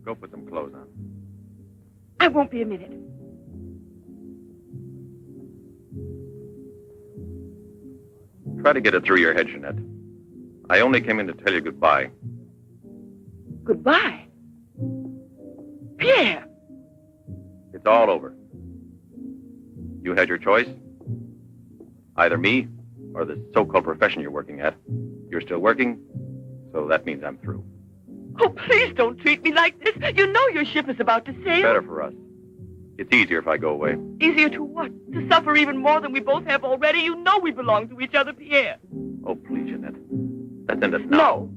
Go put some clothes on. I won't be a minute. Try to get it through your head, Jeanette. I only came in to tell you goodbye. Goodbye? Pierre! It's all over. You had your choice. Either me or the so-called profession you're working at. You're still working, so that means I'm through. Oh, please don't treat me like this. You know your ship is about to sail. Better for us. It's easier if I go away. Easier to what? To suffer even more than we both have already? You know we belong to each other, Pierre. Oh, please, Jeanette. Let's end it now. No.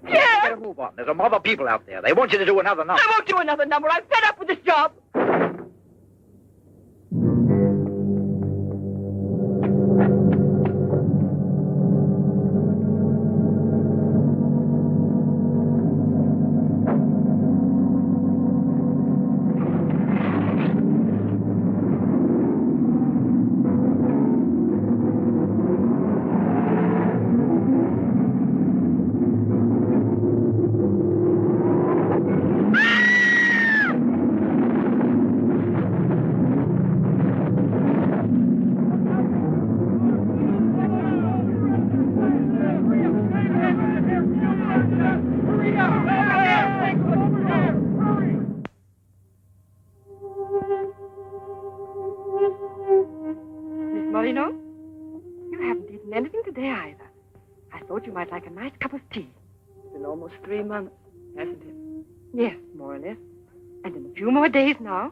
Pierre! Better move on. There's some other people out there. They want you to do another number. I won't do another number. I'm fed up with this job. Moreneau, you haven't eaten anything today either. I thought you might like a nice cup of tea. It's been almost 3 months, hasn't it? Yes, more or less. And in a few more days now.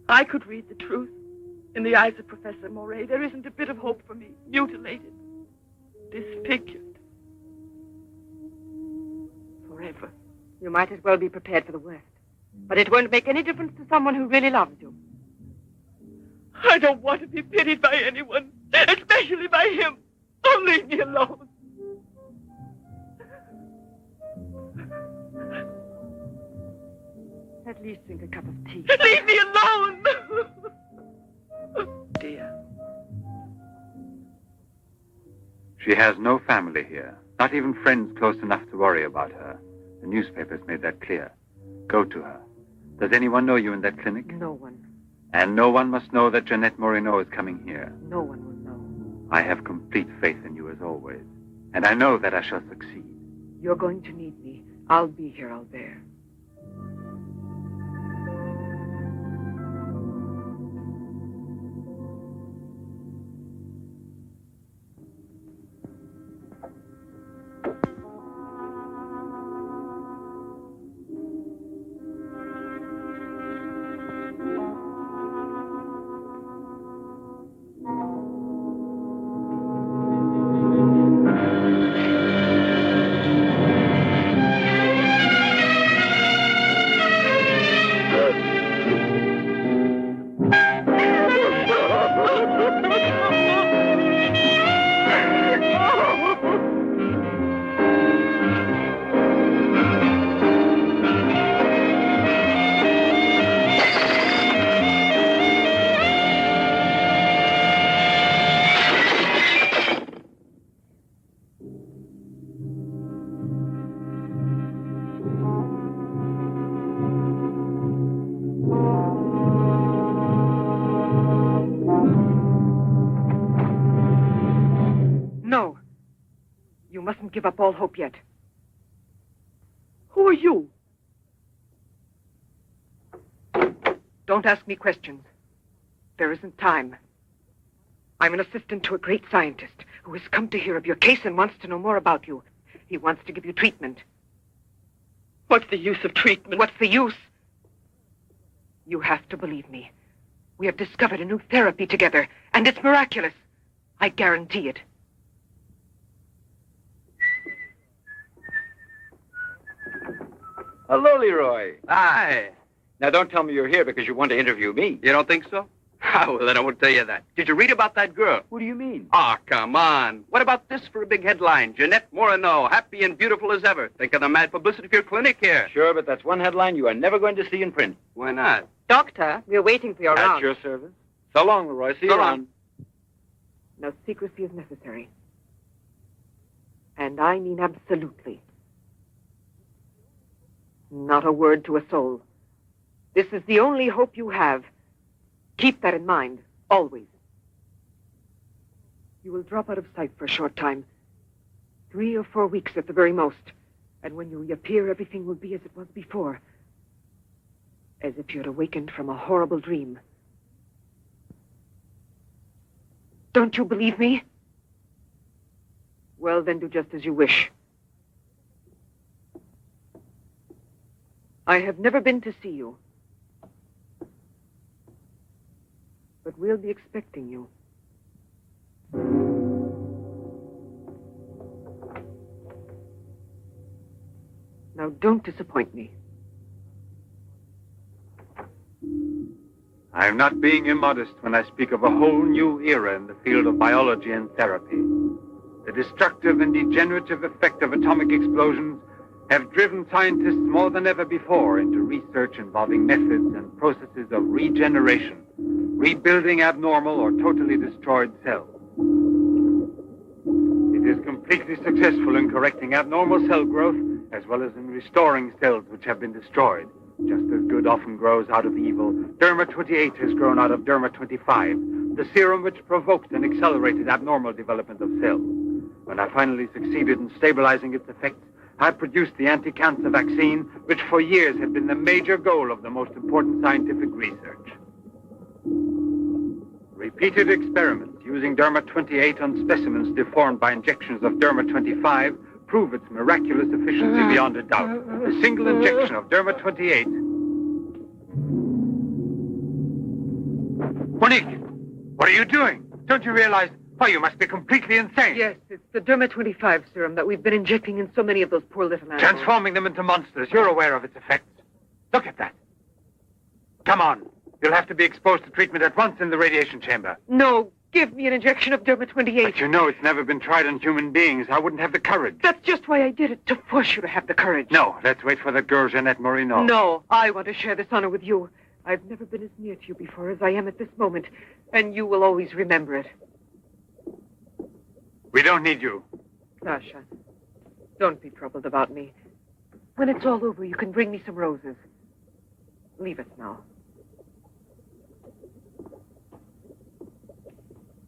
I could read the truth. In the eyes of Professor Mornet, there isn't a bit of hope for me. Mutilated. Disfigured. Forever. You might as well be prepared for the worst. But it won't make any difference to someone who really loves you. I don't want to be pitied by anyone, especially by him. Don't leave me alone. At least drink a cup of tea. Leave me alone! Dear. She has no family here, not even friends close enough to worry about her. The newspapers made that clear. Go to her. Does anyone know you in that clinic? No one. And no one must know that Jeanette Moreneau is coming here. No one will know. I have complete faith in you as always. And I know that I shall succeed. You're going to need me. I'll be here, Albert. Give up all hope yet. Who are you? Don't ask me questions. There isn't time. I'm an assistant to a great scientist who has come to hear of your case and wants to know more about you. He wants to give you treatment. What's the use of treatment? What's the use? You have to believe me. We have discovered a new therapy together, and it's miraculous. I guarantee it. Hello, Leroy. Hi. Now, don't tell me you're here because you want to interview me. You don't think so? Oh, well, then I won't tell you that. Did you read about that girl? What do you mean? Oh, come on. What about this for a big headline? Jeanette Moreneau, happy and beautiful as ever. Think of the mad publicity for your clinic here. Sure, but that's one headline you are never going to see in print. Why not? Doctor, we're waiting for your At round. your service. So long, Leroy. See you So long. around. No secrecy is necessary. And I mean absolutely. Not a word to a soul. This is the only hope you have. Keep that in mind, always. You will drop out of sight for a short time. 3 or 4 weeks at the very most. And when you reappear, everything will be as it was before. As if you had awakened from a horrible dream. Don't you believe me? Well, then do just as you wish. I have never been to see you. But we'll be expecting you. Now, don't disappoint me. I am not being immodest when I speak of a whole new era in the field of biology and therapy. The destructive and degenerative effect of atomic explosions have driven scientists more than ever before into research involving methods and processes of regeneration, rebuilding abnormal or totally destroyed cells. It is completely successful in correcting abnormal cell growth as well as in restoring cells which have been destroyed. Just as good often grows out of evil, Derma 28 has grown out of Derma 25, the serum which provoked and accelerated abnormal development of cells. When I finally succeeded in stabilizing its effects, I produced the anti-cancer vaccine, which for years had been the major goal of the most important scientific research. Repeated experiments using Derma 28 on specimens deformed by injections of Derma 25 prove its miraculous efficiency beyond a doubt. A single injection of Derma 28... Monique! What are you doing? Don't you realize... Why, you must be completely insane. Yes, it's the Derma 25 serum that we've been injecting in so many of those poor little animals. Transforming them into monsters. You're aware of its effects. Look at that. Come on. You'll have to be exposed to treatment at once in the radiation chamber. No, give me an injection of Derma 28. But you know it's never been tried on human beings. I wouldn't have the courage. That's just why I did it, to force you to have the courage. No, let's wait for that girl, Jeanette Moreneau. No, I want to share this honor with you. I've never been as near to you before as I am at this moment, and you will always remember it. We don't need you. Sasha, don't be troubled about me. When it's all over, you can bring me some roses. Leave us now.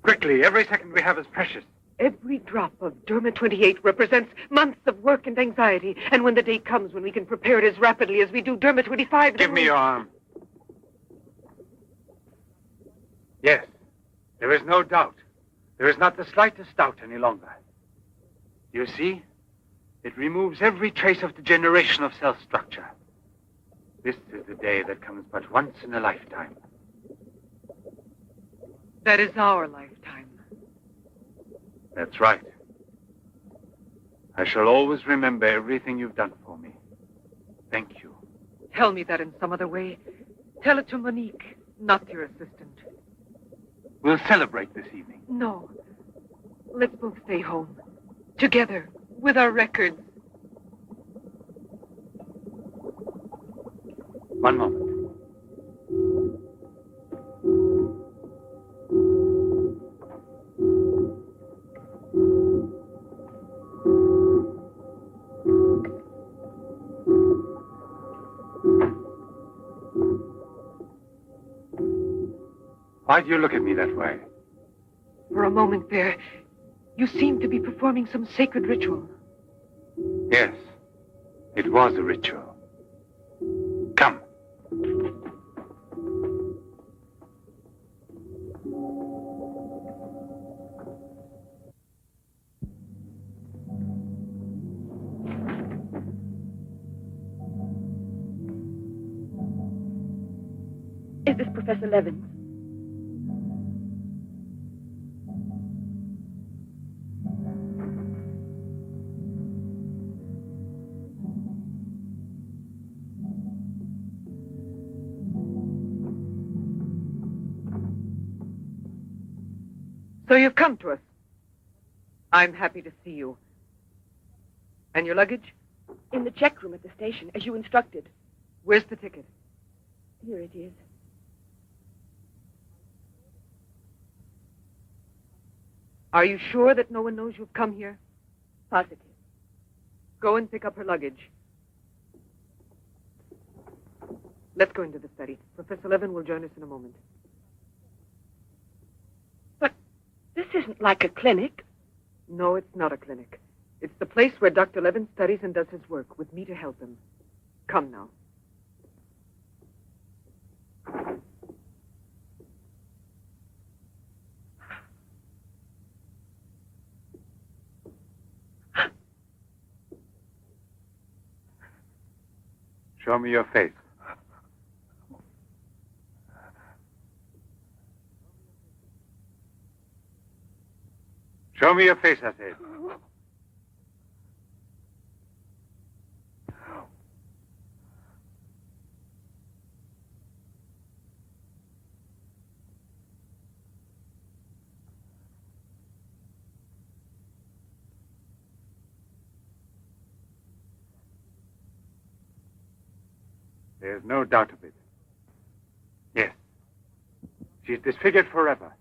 Quickly, every second we have is precious. Every drop of Derma 28 represents months of work and anxiety. And when the day comes when we can prepare it as rapidly as we do Derma 25... Give me your arm. Yes, there is no doubt. There is not the slightest doubt any longer. You see? It removes every trace of degeneration of cell structure. This is the day that comes but once in a lifetime. That is our lifetime. That's right. I shall always remember everything you've done for me. Thank you. Tell me that in some other way. Tell it to Monique, not your assistant. We'll celebrate this evening. No. Let's both stay home. Together, with our records. One moment. Why do you look at me that way? For a moment there, you seemed to be performing some sacred ritual. Yes, it was a ritual. Come. Is this Professor Levin? So you've come to us. I'm happy to see you. And your luggage? In the check room at the station, as you instructed. Where's the ticket? Here it is. Are you sure that no one knows you've come here? Positive. Go and pick up her luggage. Let's go into the study. Professor Levin will join us in a moment. But this isn't like a clinic. No, it's not a clinic. It's the place where Dr. Levin studies and does his work, with me to help him. Come now. Show me your face. Show me your face, I said. There's no doubt of it. Yes. She's disfigured forever.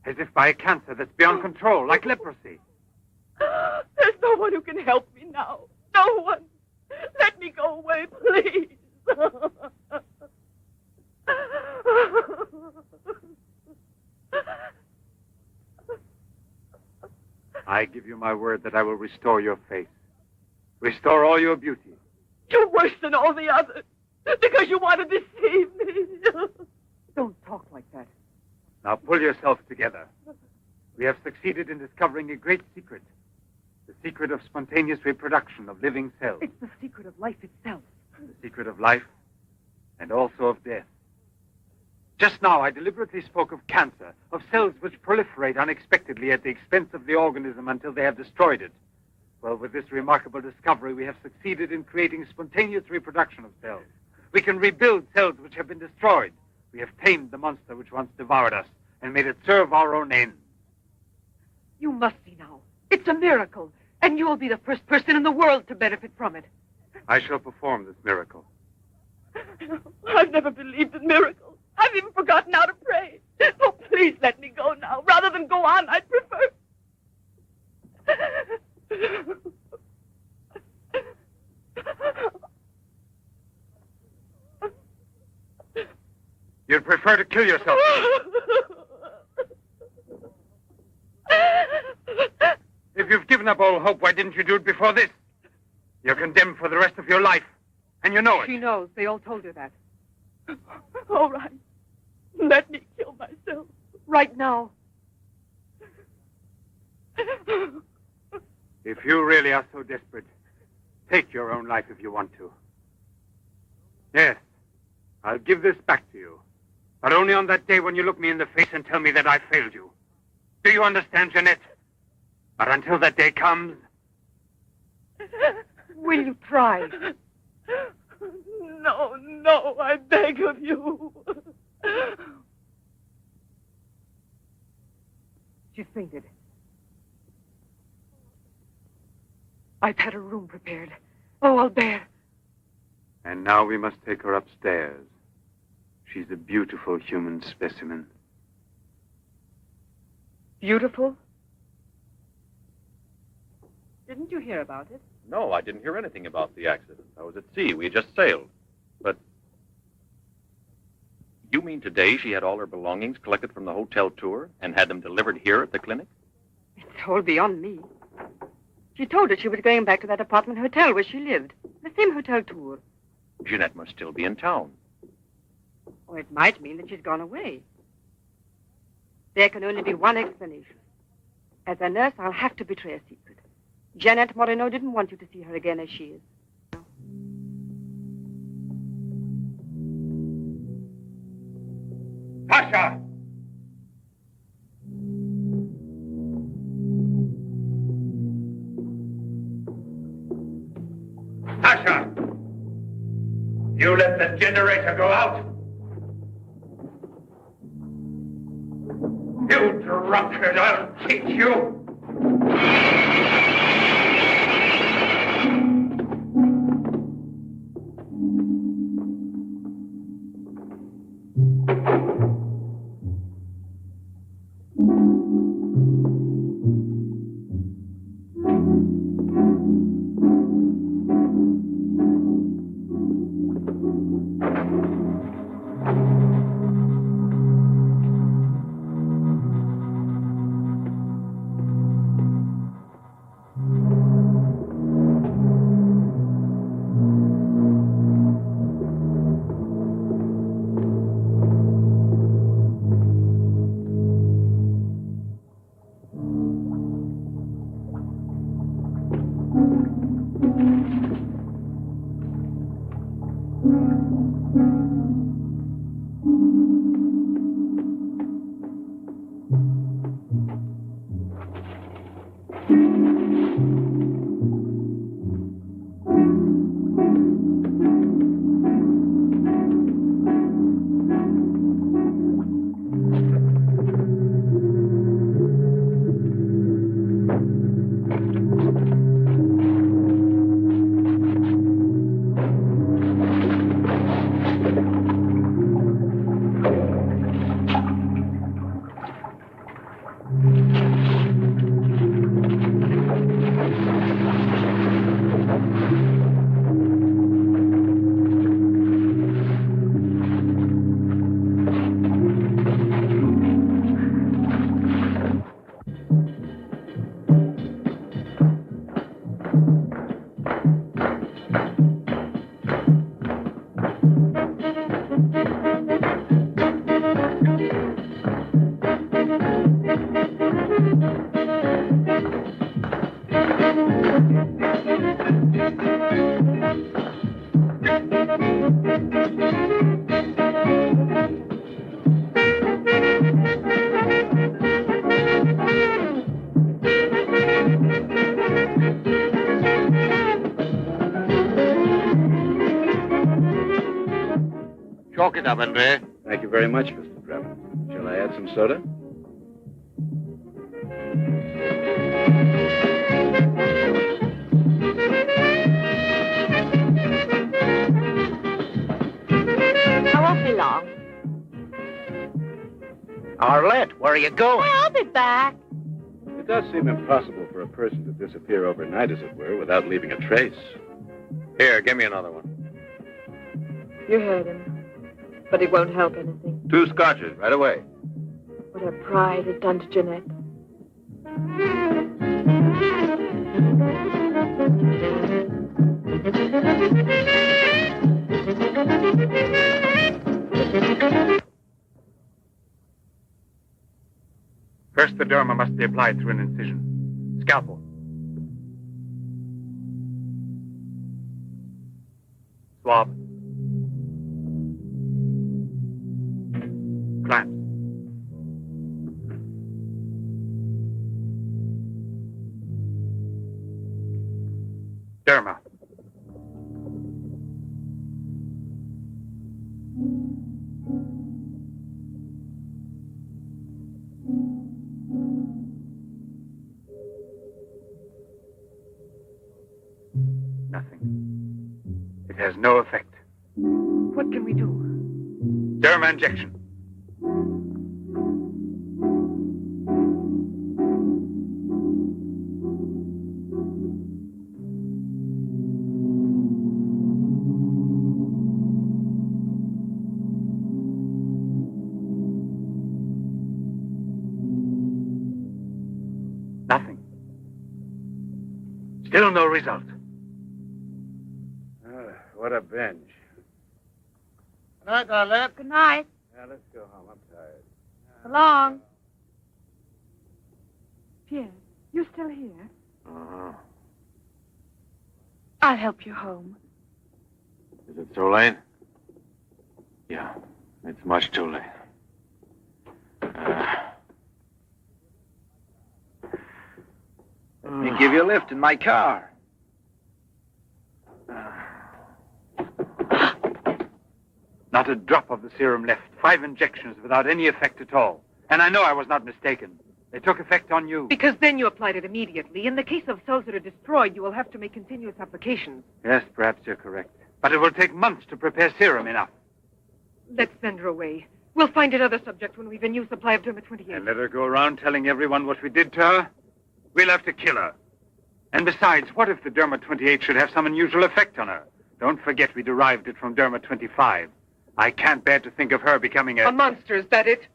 As if by a cancer that's beyond control, like leprosy. There's no one who can help me now. No one. Let me go away, please. I give you my word that I will restore your face. Restore all your beauty. You're worse than all the others. Because you want to deceive me. Don't talk like that. Now pull yourself together. We have succeeded in discovering a great secret. The secret of spontaneous reproduction of living cells. It's the secret of life itself. The secret of life and also of death. Just now, I deliberately spoke of cancer, of cells which proliferate unexpectedly at the expense of the organism until they have destroyed it. Well, with this remarkable discovery, we have succeeded in creating spontaneous reproduction of cells. We can rebuild cells which have been destroyed. We have tamed the monster which once devoured us and made it serve our own ends. You must see now. It's a miracle, and you'll be the first person in the world to benefit from it. I shall perform this miracle. I've never believed in miracles. I've even forgotten how to pray. Oh, please let me go now. Rather than go on, I'd prefer... You'd prefer to kill yourself. If you've given up all hope, why didn't you do it before this? You're condemned for the rest of your life, and you know it. She knows. They all told her that. All right. Let me kill myself. Right now. If you really are so desperate, take your own life if you want to. Yes, I'll give this back to you. But only on that day when you look me in the face and tell me that I failed you. Do you understand, Jeanette? But until that day comes... Will you try? No, I beg of you. She's fainted. I've had her room prepared. Oh, Albert. And now we must take her upstairs. She's a beautiful human specimen. Beautiful? Didn't you hear about it? No, I didn't hear anything about the accident. I was at sea. We had just sailed. But you mean today she had all her belongings collected from the hotel tour and had them delivered here at the clinic? It's all beyond me. She told us she was going back to that apartment hotel where she lived. The same hotel tour. Jeanette must still be in town. Or it might mean that she's gone away. There can only be one explanation. As a nurse, I'll have to betray a secret. Jeanette Moreneau didn't want you to see her again as she is. Pasha! Pasha! You let the generator go out? You drunkard, I'll teach you! Chalk it up, Andre. Thank you very much, Mr. Drebin. Shall I add some soda? I won't be long. Arlette, where are you going? I'll be back. It does seem impossible for a person to disappear overnight, as it were, without leaving a trace. Here, give me another one. You heard him. But it won't help anything. 2 scotches, right away. What her pride had done to Jeanette. First, the derma must be applied through an incision. Scalpel. Swab. Clamps. Derma. Nothing. It has no effect. What can we do? Derma injection. Nothing. Still no result. What a binge. Good night, Arlette. Good night. Yeah, let's go home. I'm tired. So long. Pierre, you still here? Uh-huh. I'll help you home. Is it too late? Yeah, it's much too late. Let me give you a lift in my car. Not a drop of the serum left. 5 injections without any effect at all. And I know I was not mistaken. They took effect on you. Because then you applied it immediately. In the case of cells that are destroyed, you will have to make continuous applications. Yes, perhaps you're correct. But it will take months to prepare serum enough. Let's send her away. We'll find another subject when we've a new supply of Derma 28. And let her go around telling everyone what we did to her? We'll have to kill her. And besides, what if the Derma 28 should have some unusual effect on her? Don't forget we derived it from Derma 25. I can't bear to think of her becoming A monster, is that it?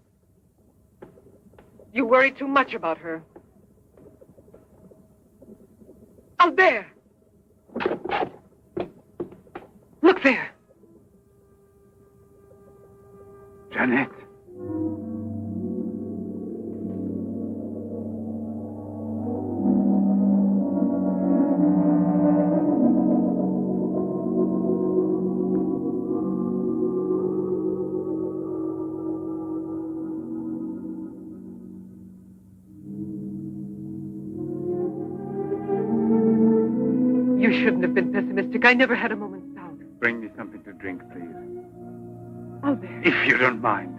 You worry too much about her. Albert! Look there. Jeanette. You shouldn't have been pessimistic. I never had a moment's doubt. Bring me something to drink, please. Albert. If you don't mind.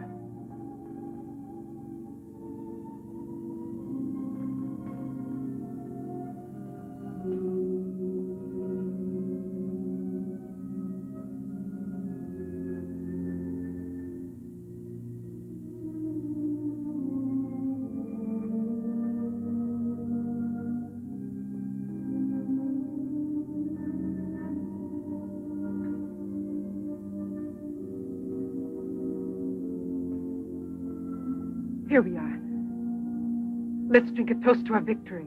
Here we are. Let's drink a toast to our victory.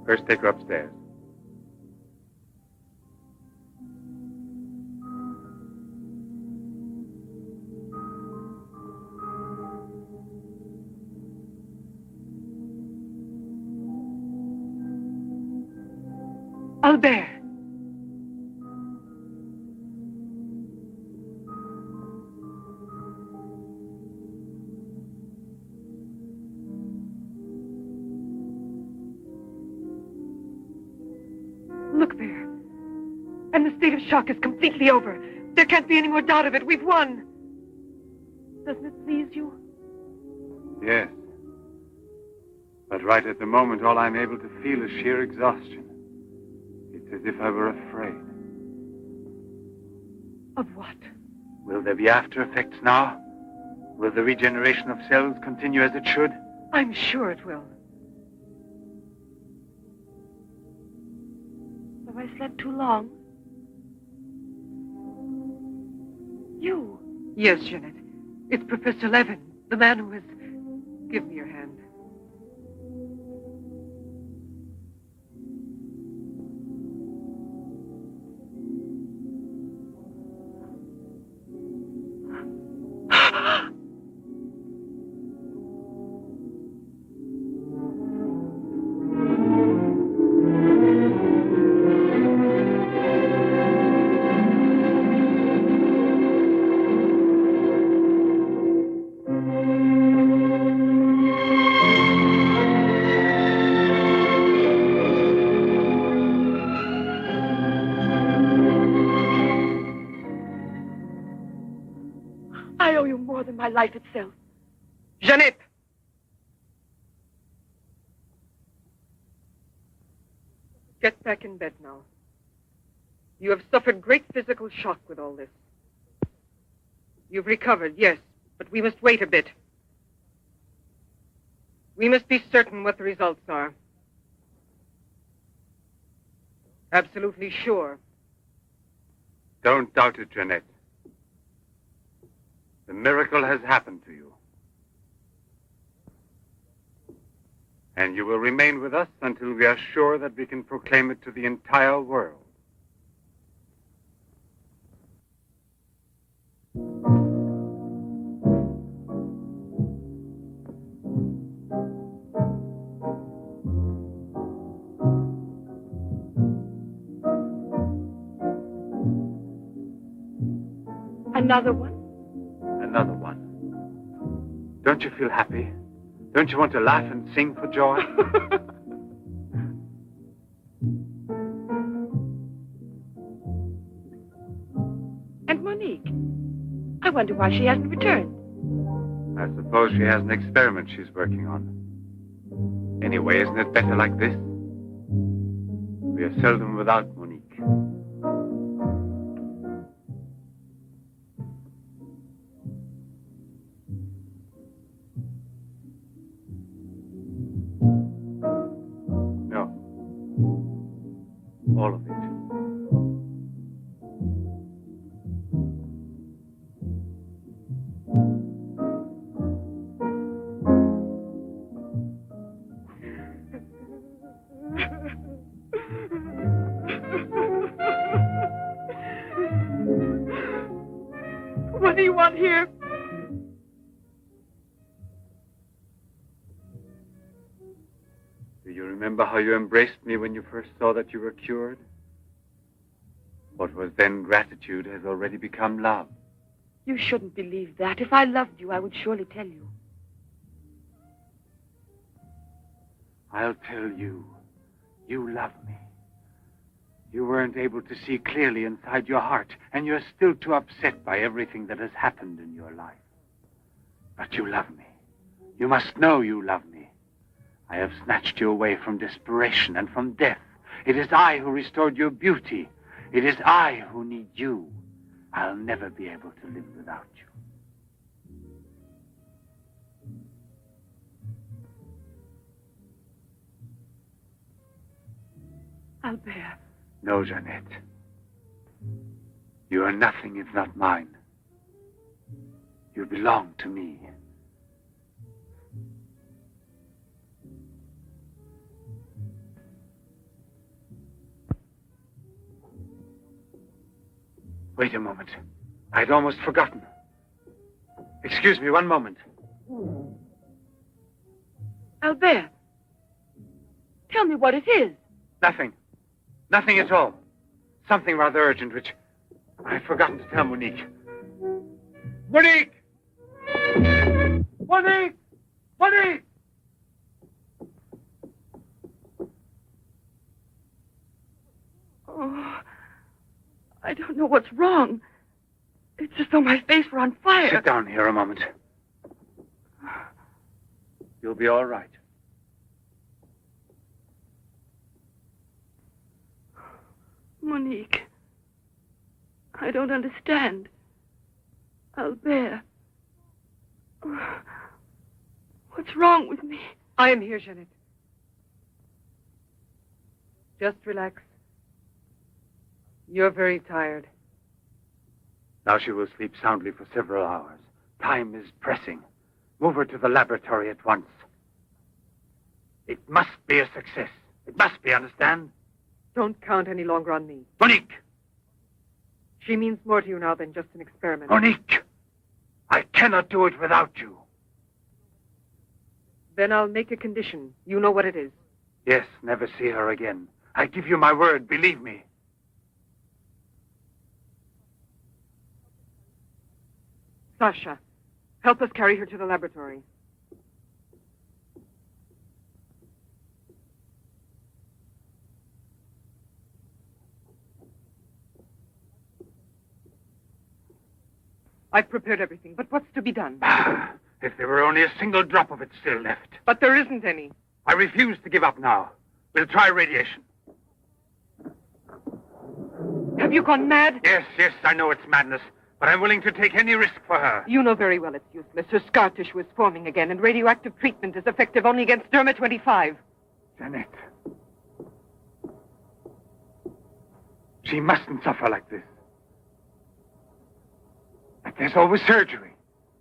First, take her upstairs. Albert. Look there. And the state of shock is completely over. There can't be any more doubt of it. We've won. Doesn't it please you? Yes. But right at the moment, all I'm able to feel is sheer exhaustion. It's as if I were afraid. Of what? Will there be after effects now? Will the regeneration of cells continue as it should? I'm sure it will. Have I slept too long? You. Yes, Jeanette. It's Professor Levin, the man who has... Give me your hand. I owe you more than my life itself. Jeanette! Get back in bed now. You have suffered great physical shock with all this. You've recovered, yes, but we must wait a bit. We must be certain what the results are. Absolutely sure. Don't doubt it, Jeanette. The miracle has happened to you. And you will remain with us until we are sure that we can proclaim it to the entire world. Another one? Another one. Don't you feel happy? Don't you want to laugh and sing for joy? And Monique? I wonder why she hasn't returned. I suppose she has an experiment she's working on. Anyway, isn't it better like this? We are seldom without Monique. All of it. What do you want here? Do you remember how you embraced me when you first saw that you were cured? What was then gratitude has already become love. You shouldn't believe that. If I loved you, I would surely tell you. I'll tell you. You love me. You weren't able to see clearly inside your heart, and you're still too upset by everything that has happened in your life. But you love me. You must know you love me. I have snatched you away from desperation and from death. It is I who restored your beauty. It is I who need you. I'll never be able to live without you. Albert. No, Jeanette. You are nothing if not mine. You belong to me. Wait a moment. I'd almost forgotten. Excuse me, one moment. Albert. Tell me what it is. Nothing. Nothing at all. Something rather urgent, which I'd forgotten to tell Monique. Monique! Monique! Monique! Oh, I don't know what's wrong. It's as though my face were on fire. Sit down here a moment. You'll be all right. Monique. I don't understand. Albert. What's wrong with me? I am here, Jeanette. Just relax. You're very tired. Now she will sleep soundly for several hours. Time is pressing. Move her to the laboratory at once. It must be a success. It must be, understand? Don't count any longer on me. Monique! She means more to you now than just an experiment. Monique! I cannot do it without you. Then I'll make a condition. You know what it is. Yes, never see her again. I give you my word, believe me. Sasha, help us carry her to the laboratory. I've prepared everything, but what's to be done? If there were only a single drop of it still left. But there isn't any. I refuse to give up now. We'll try radiation. Have you gone mad? Yes, I know it's madness, but I'm willing to take any risk for her. You know very well it's useless. Her scar tissue is forming again, and radioactive treatment is effective only against derma 25. Jeanette. She mustn't suffer like this. But there's always surgery.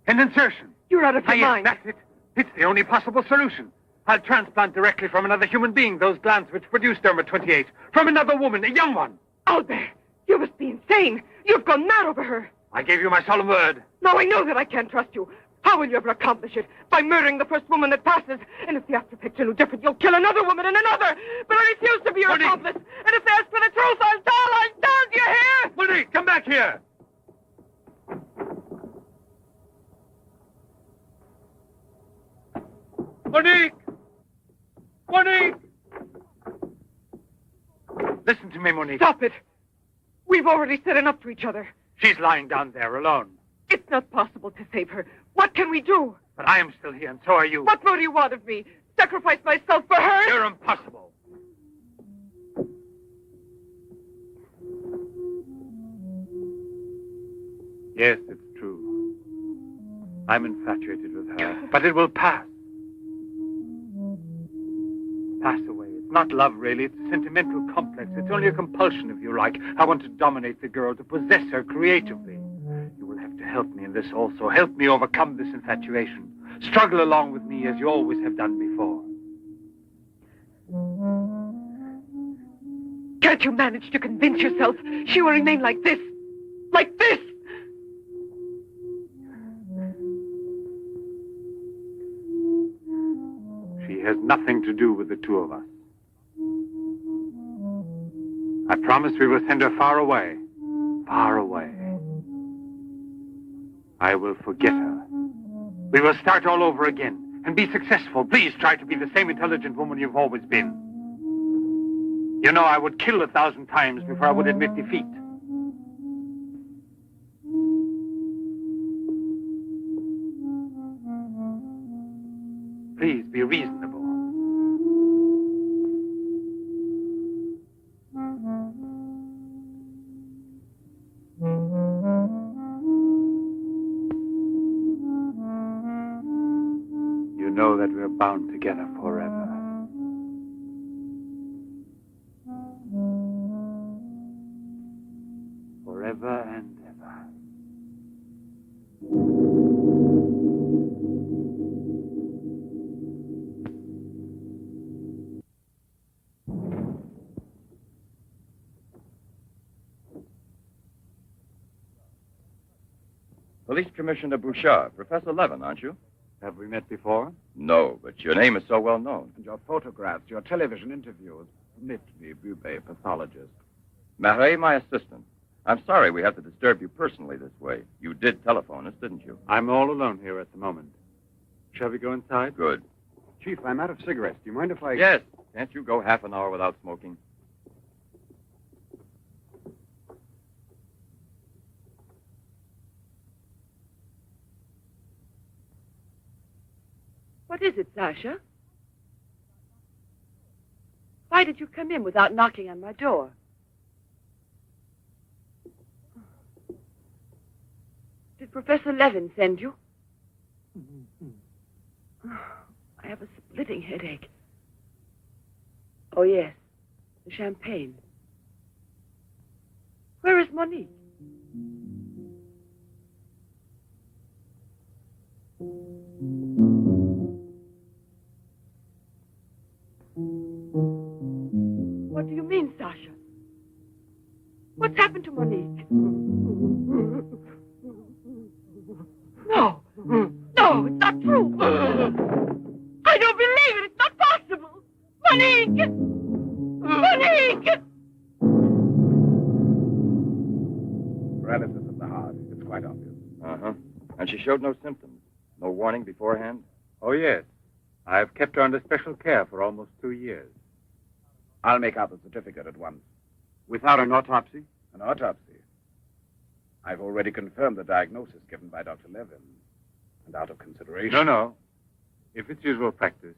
An insertion. You're out of your mind. That's it. It's the only possible solution. I'll transplant directly from another human being those glands which produce derma 28. From another woman, a young one. Albert, you must be insane. You've gone mad over her. I gave you my solemn word. Now I know that I can't trust you. How will you ever accomplish it? By murdering the first woman that passes. And if the after picks are no different, you'll kill another woman and another. But I refuse to be your accomplice. And if they ask for the truth, I'll tell. Do you hear? Monique, come back here. Monique! Monique! Listen to me, Monique. Stop it. We've already said enough to each other. She's lying down there alone. It's not possible to save her. What can we do? But I am still here, and so are you. What more do you want of me? Sacrifice myself for her? You're impossible. Yes, it's true. I'm infatuated with her. But it will pass. Pass away. It's not love, really. It's a sentimental complex. It's only a compulsion, if you like. I want to dominate the girl, to possess her creatively. You will have to help me in this also. Help me overcome this infatuation. Struggle along with me as you always have done before. Can't you manage to convince yourself she will remain like this? Like this? She has nothing to do with the two of us. I promise we will send her far away. Far away. I will forget her. We will start all over again. and be successful. Please try to be the same intelligent woman you've always been. You know, I would kill 1,000 times before I would admit defeat. Please be reasonable. You know that we're bound together forever. Forever and ever. Police Commissioner Bouchard, Professor Levin, aren't you? Have we met before? No, but your name is so well known. And your photographs, your television interviews. Permit me, Bube, pathologist. Marais, my assistant. I'm sorry we have to disturb you personally this way. You did telephone us, didn't you? I'm all alone here at the moment. Shall we go inside? Good. Chief, I'm out of cigarettes. Do you mind if I... Yes. Can't you go half an hour without smoking? What is it, Sasha? Why did you come in without knocking on my door? Did Professor Levin send you? I have a splitting headache. Oh, yes. The champagne. Where is Monique? What do you mean, Sasha? What's happened to Monique? No. No, it's not true. I don't believe it. It's not possible. Monique! Monique! Paralysis of the heart. It's quite obvious. Uh-huh. And she showed no symptoms? No warning beforehand? Oh, yes. I've kept her under special care for almost 2 years. I'll make out the certificate at once. Without an autopsy? An autopsy? I've already confirmed the diagnosis given by Dr. Levin. And out of consideration... No. If it's usual practice.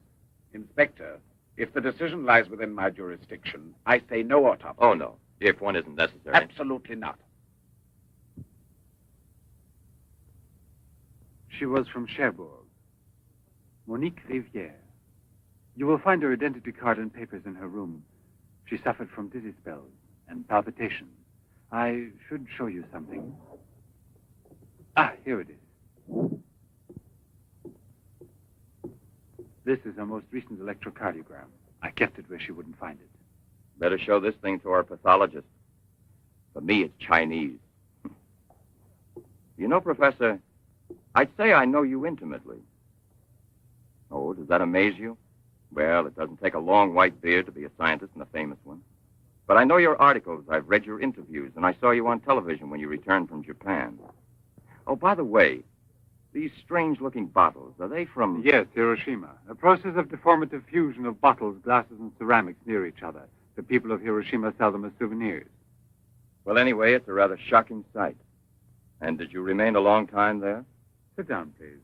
Inspector, if the decision lies within my jurisdiction, I say no autopsy. Oh, no. If one isn't necessary. Absolutely not. She was from Cherbourg. Monique Riviere. You will find her identity card and papers in her room. She suffered from dizzy spells and palpitations. I should show you something. Ah, here it is. This is her most recent electrocardiogram. I kept it where she wouldn't find it. Better show this thing to our pathologist. For me, it's Chinese. You know, Professor, I'd say I know you intimately. Oh, does that amaze you? Well, it doesn't take a long white beard to be a scientist and a famous one. But I know your articles, I've read your interviews, and I saw you on television when you returned from Japan. Oh, by the way, these strange-looking bottles, are they from... Yes, Hiroshima. A process of deformative fusion of bottles, glasses, and ceramics near each other. The people of Hiroshima sell them as souvenirs. Well, anyway, it's a rather shocking sight. And did you remain a long time there? Sit down, please.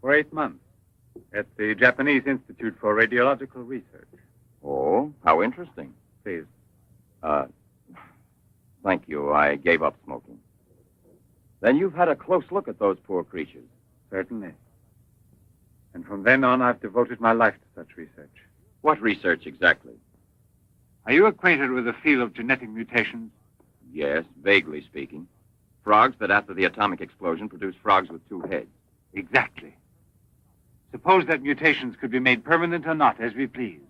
For 8 months. At the Japanese Institute for Radiological Research. Oh, how interesting. Please. Thank you. I gave up smoking. Then you've had a close look at those poor creatures. Certainly. And from then on, I've devoted my life to such research. What research exactly? Are you acquainted with the field of genetic mutations? Yes, vaguely speaking. Frogs that after the atomic explosion produce frogs with 2 heads. Exactly. Suppose that mutations could be made permanent or not, as we please.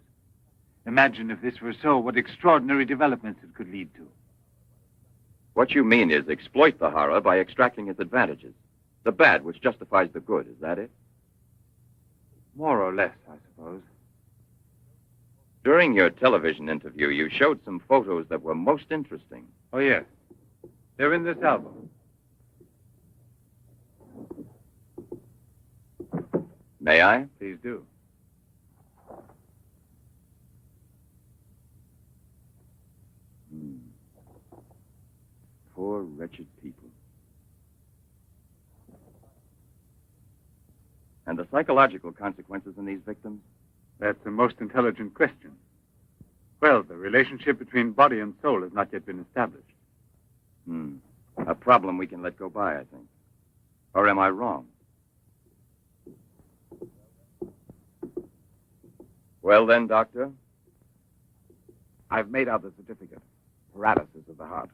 Imagine if this were so, what extraordinary developments it could lead to. What you mean is exploit the horror by extracting its advantages. The bad which justifies the good, is that it? More or less, I suppose. During your television interview, you showed some photos that were most interesting. Oh, yes. They're in this album. May I? Please do. Poor, wretched people. And the psychological consequences in these victims? That's a most intelligent question. Well, the relationship between body and soul has not yet been established. A problem we can let go by, I think. Or am I wrong? Well then, Doctor? I've made out the certificate. Paralysis of the heart.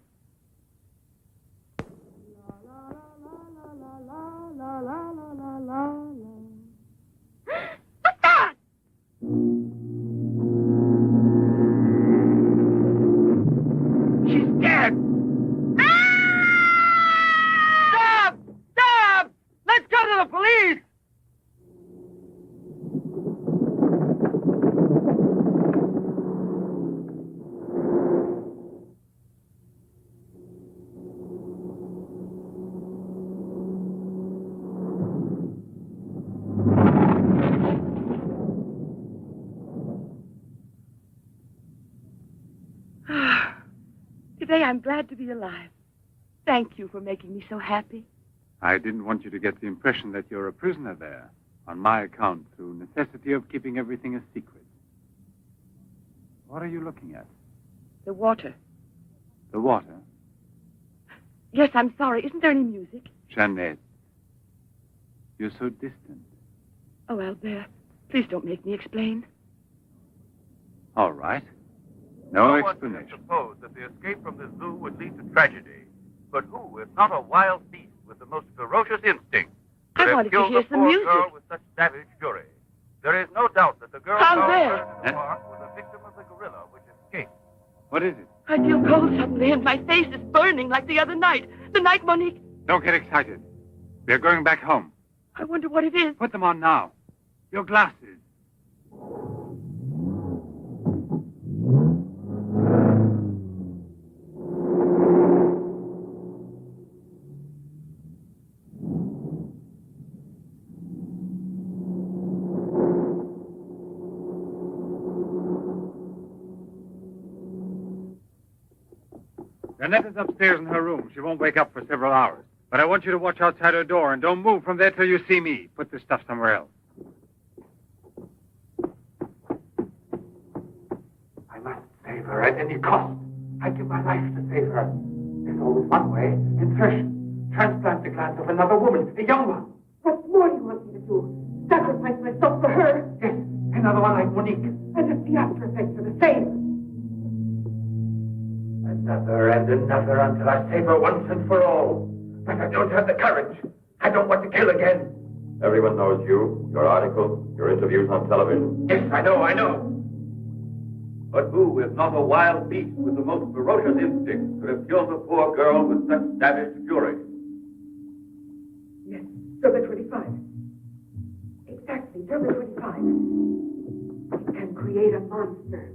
What's that? She's dead! Stop! Stop! Let's go to the police! Today I'm glad to be alive. Thank you for making me so happy. I didn't want you to get the impression that you're a prisoner there, on my account, through necessity of keeping everything a secret. What are you looking at? The water. The water? Yes, I'm sorry. Isn't there any music? Jeanette, you're so distant. Oh, Albert, please don't make me explain. All right. No one explanation. could suppose that the escape from the zoo would lead to tragedy. But who, if not a wild beast with the most ferocious instinct, I could have wanted to killed hear the some poor music. girl with such savage fury? There is no doubt that the girl Albert! found in the park was a victim of the gorilla which escaped. What is it? I feel cold suddenly, and my face is burning like the other night. The night, Monique. Don't get excited. We're going back home. I wonder what it is. Put them on now. Your glasses. Jeanette is upstairs in her room. She won't wake up for several hours. But I want you to watch outside her door and don't move from there till you see me. Put the stuff somewhere else. I must save her at any cost. I'd give my life to save her. There's always one way. Insertion. Transplant the glands of another woman, a young one. What more do you want me to do? Sacrifice myself for her? Yes, another one like Monique. And if the after effects are the same? Another and another until I save her once and for all. But I don't have the courage. I don't want to kill again. Everyone knows you, your articles, your interviews on television. Yes, I know. But who, if not a wild beast with the most ferocious instinct, could have killed the poor girl with such savage fury? Yes, Derby 25. Exactly, Derby 25. It can create a monster.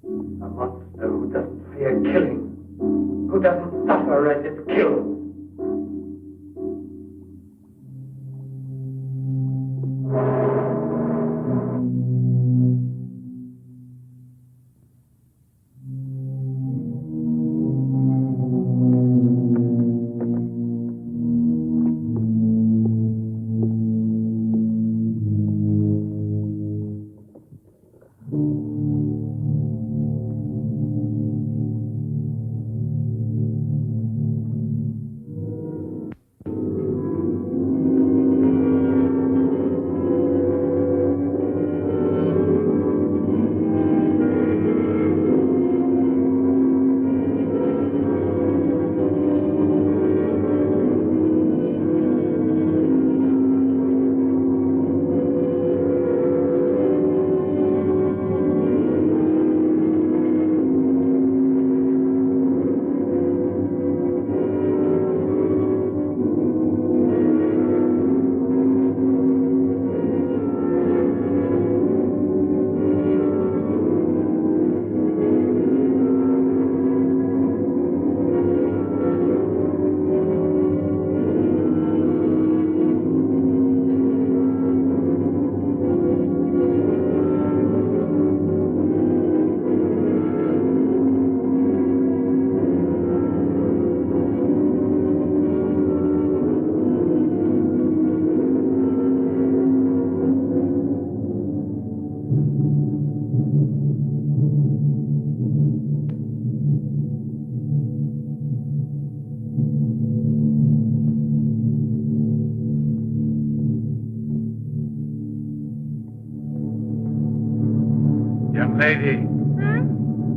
A monster who doesn't fear killing. Who doesn't suffer as it's killed. Young lady,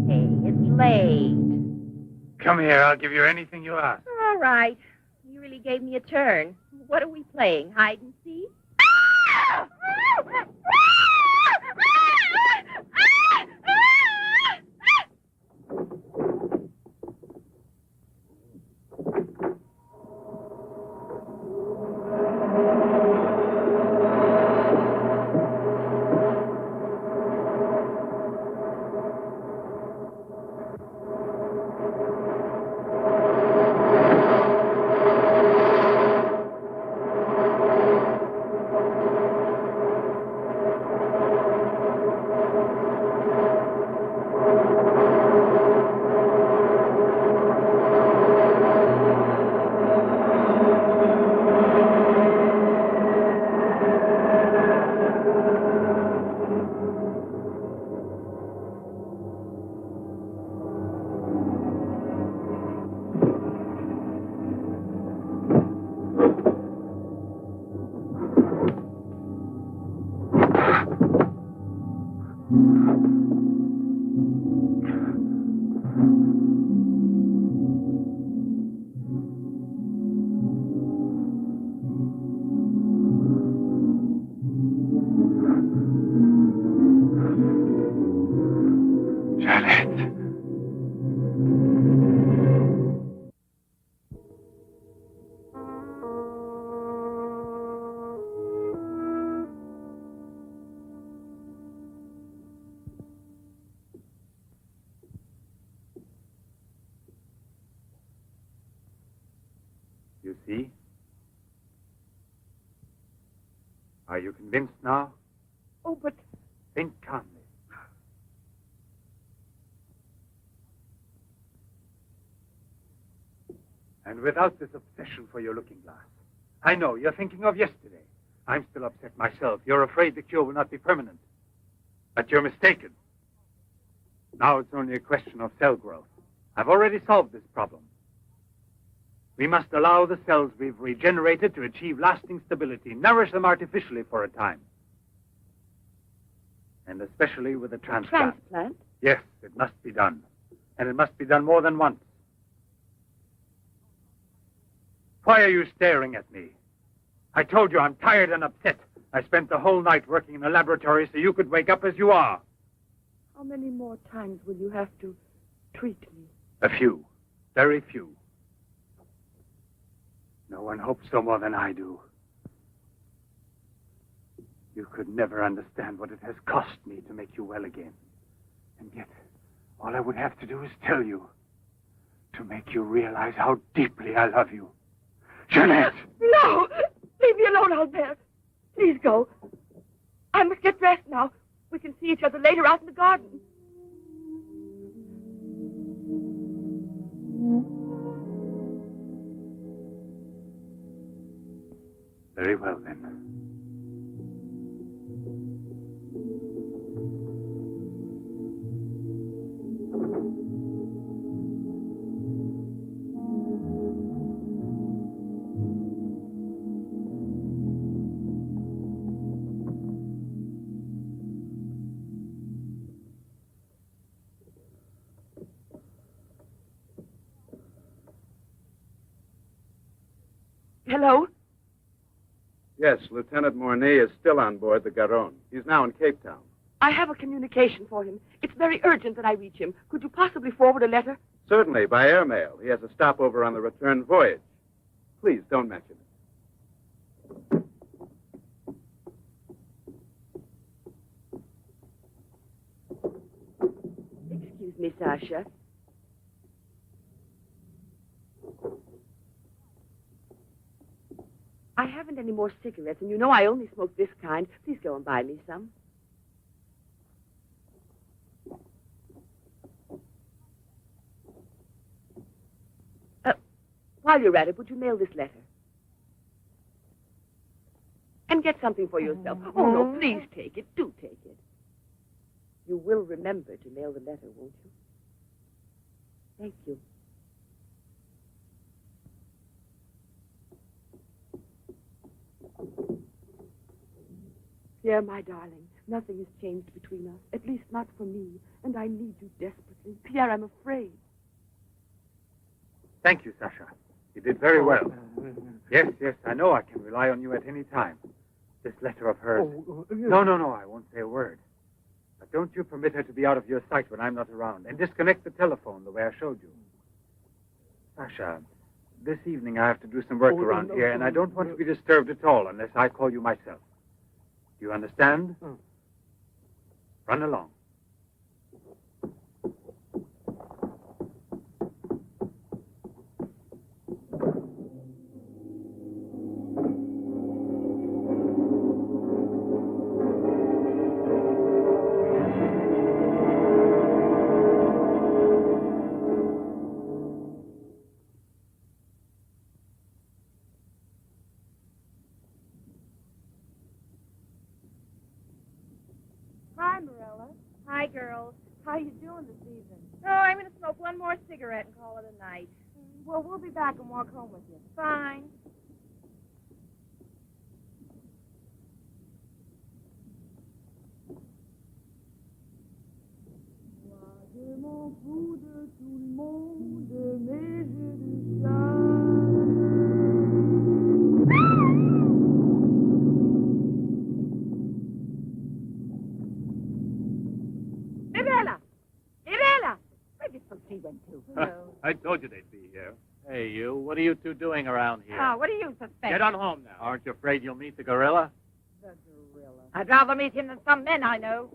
Hey, it's late. come here. I'll give you anything you ask. All right. You really gave me a turn. What are we playing? Hide and seek? You see? Are you convinced now? Oh, but Think calmly. And without this obsession for your looking glass. I know, you're thinking of yesterday. I'm still upset myself. You're afraid the cure will not be permanent. But you're mistaken. Now it's only a question of cell growth. I've already solved this problem. We must allow the cells we've regenerated to achieve lasting stability, nourish them artificially for a time. And especially with a transplant. transplant? Yes, it must be done. And it must be done more than once. Why are you staring at me? I told you I'm tired and upset. I spent the whole night working in a laboratory so you could wake up as you are. How many more times will you have to treat me? A few. Very few. No one hopes so more than I do. You could never understand what it has cost me to make you well again. And yet, all I would have to do is tell you. To make you realize how deeply I love you. Jeanette! No! Leave me alone, Albert. Please go. I must get dressed now. We can see each other later out in the garden. Very well, then. Hello? Yes, Lieutenant Mornet is still on board the Garonne. He's now in Cape Town. I have a communication for him. It's very urgent that I reach him. Could you possibly forward a letter? Certainly, by airmail. He has a stopover on the return voyage. Please, don't mention it. Excuse me, Sasha. I haven't any more cigarettes, and you know I only smoke this kind. Please go and buy me some. While you're at it, would you mail this letter? And get something for yourself. Oh, no, please take it. Do take it. You will remember to mail the letter, won't you? Thank you. Pierre, my darling, Nothing has changed between us, at least not for me, and I need you desperately. Pierre, I'm afraid. Thank you, Sasha. You did very well. Yes, I know I can rely on you at any time. This letter of hers... No, I won't say a word. But don't you permit her to be out of your sight when I'm not around, and disconnect the telephone the way I showed you. Sasha, this evening I have to do some work around here, and I don't want to be disturbed at all unless I call you myself. Do you understand? Run along. Hi, Marilla. Hi, girls. How you doing this evening? Oh, I'm going to smoke one more cigarette and call it a night. Well, we'll be back and walk home with you. Fine. She went to. I told you they'd be here. Hey, you. What are you two doing around here? Oh, what do you suspect? Get on home now. Aren't you afraid you'll meet the gorilla? The gorilla. I'd rather meet him than some men I know.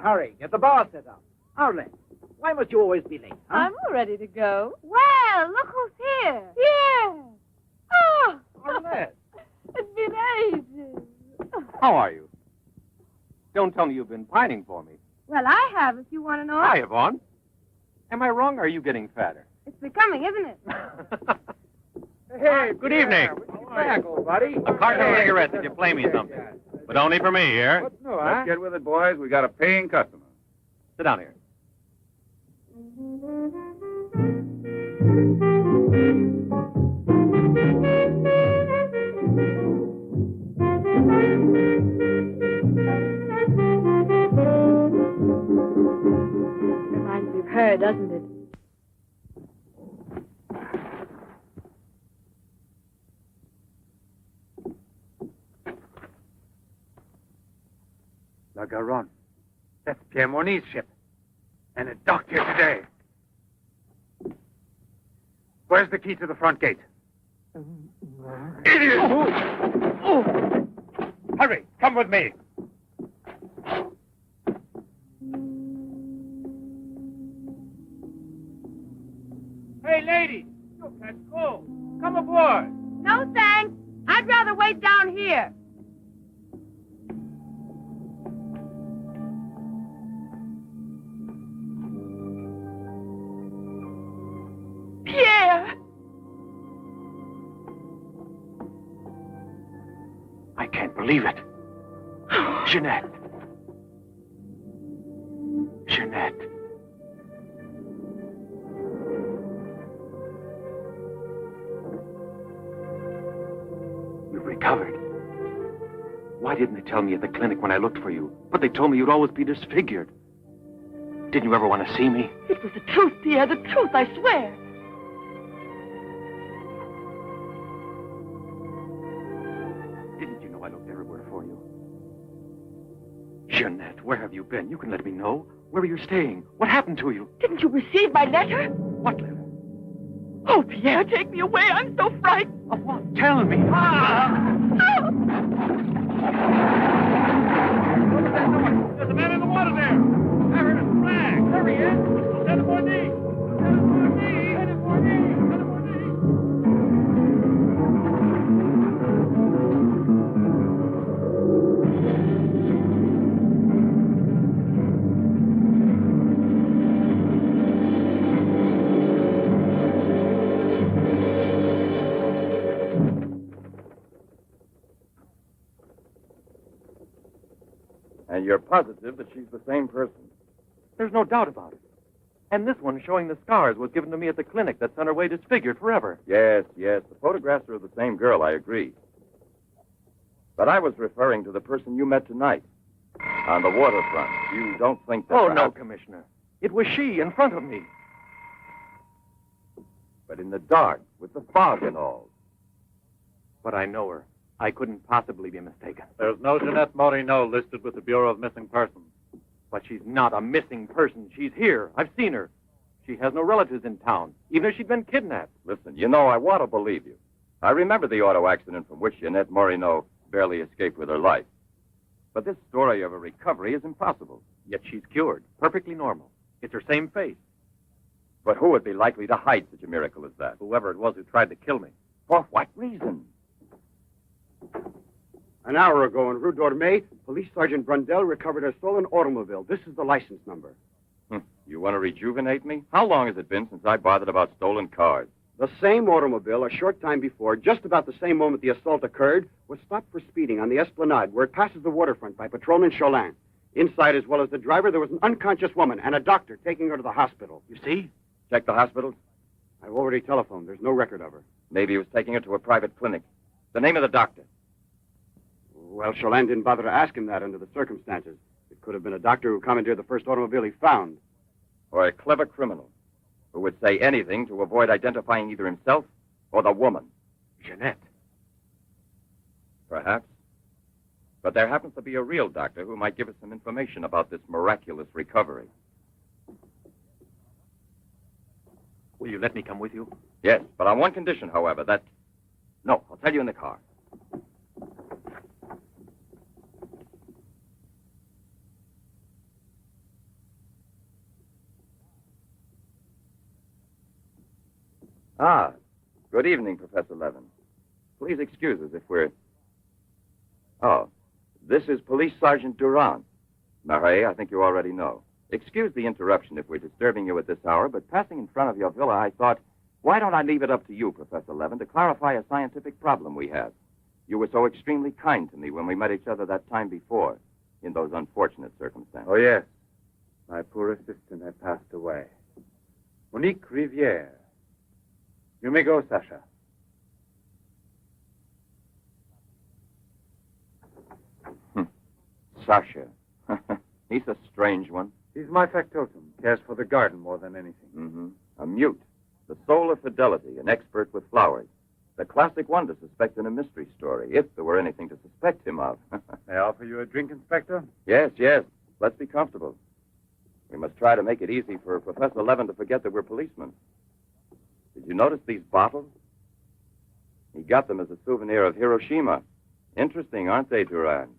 Hurry, get the bar set up. Arlen, why must you always be late, huh? I'm all ready to go. Well, look who's here. Pierre! Oh! Arlen. It's been ages. How are you? Don't tell me you've been pining for me. Well, I have, if you want to know. Hi, Yvonne. Am I wrong, or are you getting fatter? It's becoming, isn't it? Hey, good evening. Welcome back, old buddy. A carton of cigarettes if you play me something. But only for me here. What's new, Let's get with it, boys. We got a paying customer. Sit down here. Reminds me of her, doesn't it? La Garonne. That's Pierre Mornet's ship. And it docked here today. Where's the key to the front gate? Idiot! Hurry, come with me. Hey, lady, you'll catch cold. Come aboard. No, thanks. I'd rather wait down here. Pierre! I can't believe it. Jeanette. Jeanette. You've recovered. Why didn't they tell me at the clinic when I looked for you? But they told me you'd always be disfigured. Didn't you ever want to see me? It was the truth, Pierre, the truth, I swear. Didn't you know I looked everywhere for you? Jeanette, where have you been? You can let me know. Where are you staying? What happened to you? Didn't you receive my letter? What letter? Oh, Pierre, take me away. I'm so frightened. Of what? Tell me. There's a man in the water there. I heard a flag. There he is. Lieutenant Moreneau. Lieutenant Moreneau. Lieutenant Moreneau. Lieutenant Moreneau. And you're positive that she's the same person? There's no doubt about it. And this one showing the scars was given to me at the clinic that sent her away disfigured forever. Yes, yes. The photographs are of the same girl, I agree. But I was referring to the person you met tonight on the waterfront. You don't think that... Oh, no, Commissioner. It was she in front of me. But in the dark, with the fog and all. But I know her. I couldn't possibly be mistaken. There's no Jeanette Moreneau listed with the Bureau of Missing Persons. But she's not a missing person. She's here. I've seen her. She has no relatives in town, even if she'd been kidnapped. Listen, you know, I want to believe you. I remember the auto accident from which Jeanette Moreneau barely escaped with her life. But this story of a recovery is impossible. Yet she's cured, perfectly normal. It's her same face. But who would be likely to hide such a miracle as that? Whoever it was who tried to kill me. For what reason? An hour ago in Rue Dormay, Police Sergeant Brundell recovered a stolen automobile. This is the license number. You want to rejuvenate me? How long has it been since I bothered about stolen cars? The same automobile, a short time before, just about the same moment the assault occurred, was stopped for speeding on the Esplanade, where it passes the waterfront by Patrolman Cholin. Inside, as well as the driver, there was an unconscious woman and a doctor taking her to the hospital. You see? Check the hospitals? I've already telephoned. There's no record of her. Maybe he was taking her to a private clinic. The name of the doctor? Well, Cholin didn't bother to ask him that under the circumstances. It could have been a doctor who commandeered the first automobile he found. Or a clever criminal who would say anything to avoid identifying either himself or the woman. Jeanette. Perhaps. But there happens to be a real doctor who might give us some information about this miraculous recovery. Will you let me come with you? Yes, but on one condition, however, that... No, I'll tell you in the car. Ah, good evening, Professor Levin. Please excuse us if we're... Oh, this is Police Sergeant Durand. Marais, I think you already know. Excuse the interruption if we're disturbing you at this hour, but passing in front of your villa, I thought, why don't I leave it up to you, Professor Levin, to clarify a scientific problem we have? You were so extremely kind to me when we met each other that time before, in those unfortunate circumstances. Oh, yes. My poor assistant had passed away. Monique Riviere. You may go, Sasha. Sasha. He's a strange one. He's my factotum. Cares for the garden more than anything. Mm-hmm. A mute. The soul of fidelity, an expert with flowers. The classic one to suspect in a mystery story, if there were anything to suspect him of. May I offer you a drink, Inspector? Yes, yes. Let's be comfortable. We must try to make it easy for Professor Levin to forget that we're policemen. Did you notice these bottles? He got them as a souvenir of Hiroshima. Interesting, aren't they, Durand?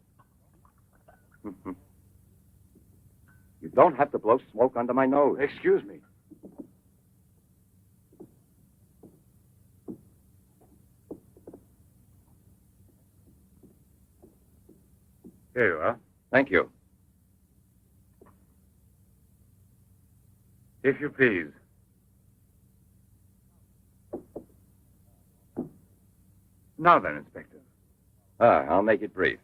You don't have to blow smoke under my nose. Excuse me. Here you are. Thank you. If you please. Now then, Inspector. I'll make it brief.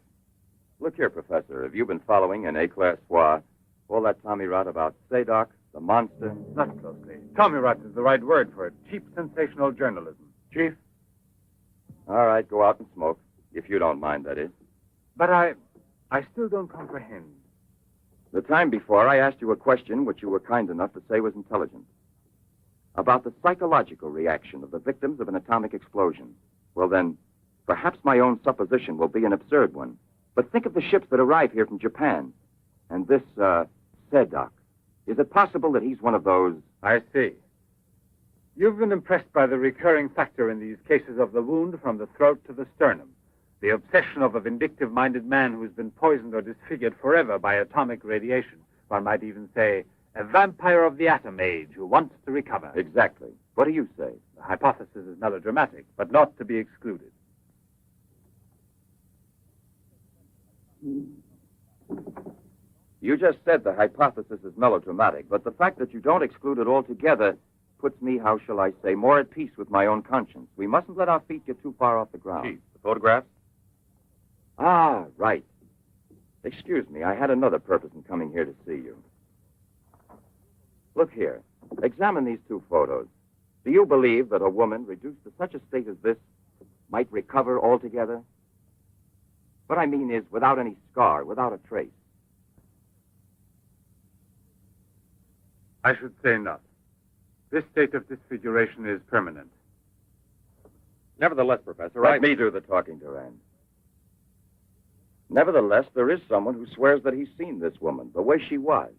Look here, Professor. Have you been following in éclairsoir all that Tommy rot about Sadok, the monster? Not closely. Tommy rot is the right word for it. Cheap, sensational journalism. Chief? All right, go out and smoke. If you don't mind, that is. But I still don't comprehend. The time before, I asked you a question which you were kind enough to say was intelligent. About the psychological reaction of the victims of an atomic explosion. Well, then, perhaps my own supposition will be an absurd one. But think of the ships that arrive here from Japan. And this, Sadok. Is it possible that he's one of those? I see. You've been impressed by the recurring factor in these cases of the wound from the throat to the sternum. The obsession of a vindictive-minded man who's been poisoned or disfigured forever by atomic radiation. One might even say, a vampire of the atom age who wants to recover. Exactly. What do you say? The hypothesis is melodramatic, but not to be excluded. You just said the hypothesis is melodramatic, but the fact that you don't exclude it altogether puts me, how shall I say, more at peace with my own conscience. We mustn't let our feet get too far off the ground. Chief, the photographs? Ah, right. Excuse me, I had another purpose in coming here to see you. Look here. Examine these two photos. Do you believe that a woman reduced to such a state as this might recover altogether? What I mean is without any scar, without a trace. I should say not. This state of disfiguration is permanent. Nevertheless, Professor, Let me do the talking, Durand. Nevertheless, there is someone who swears that he's seen this woman, the way she was.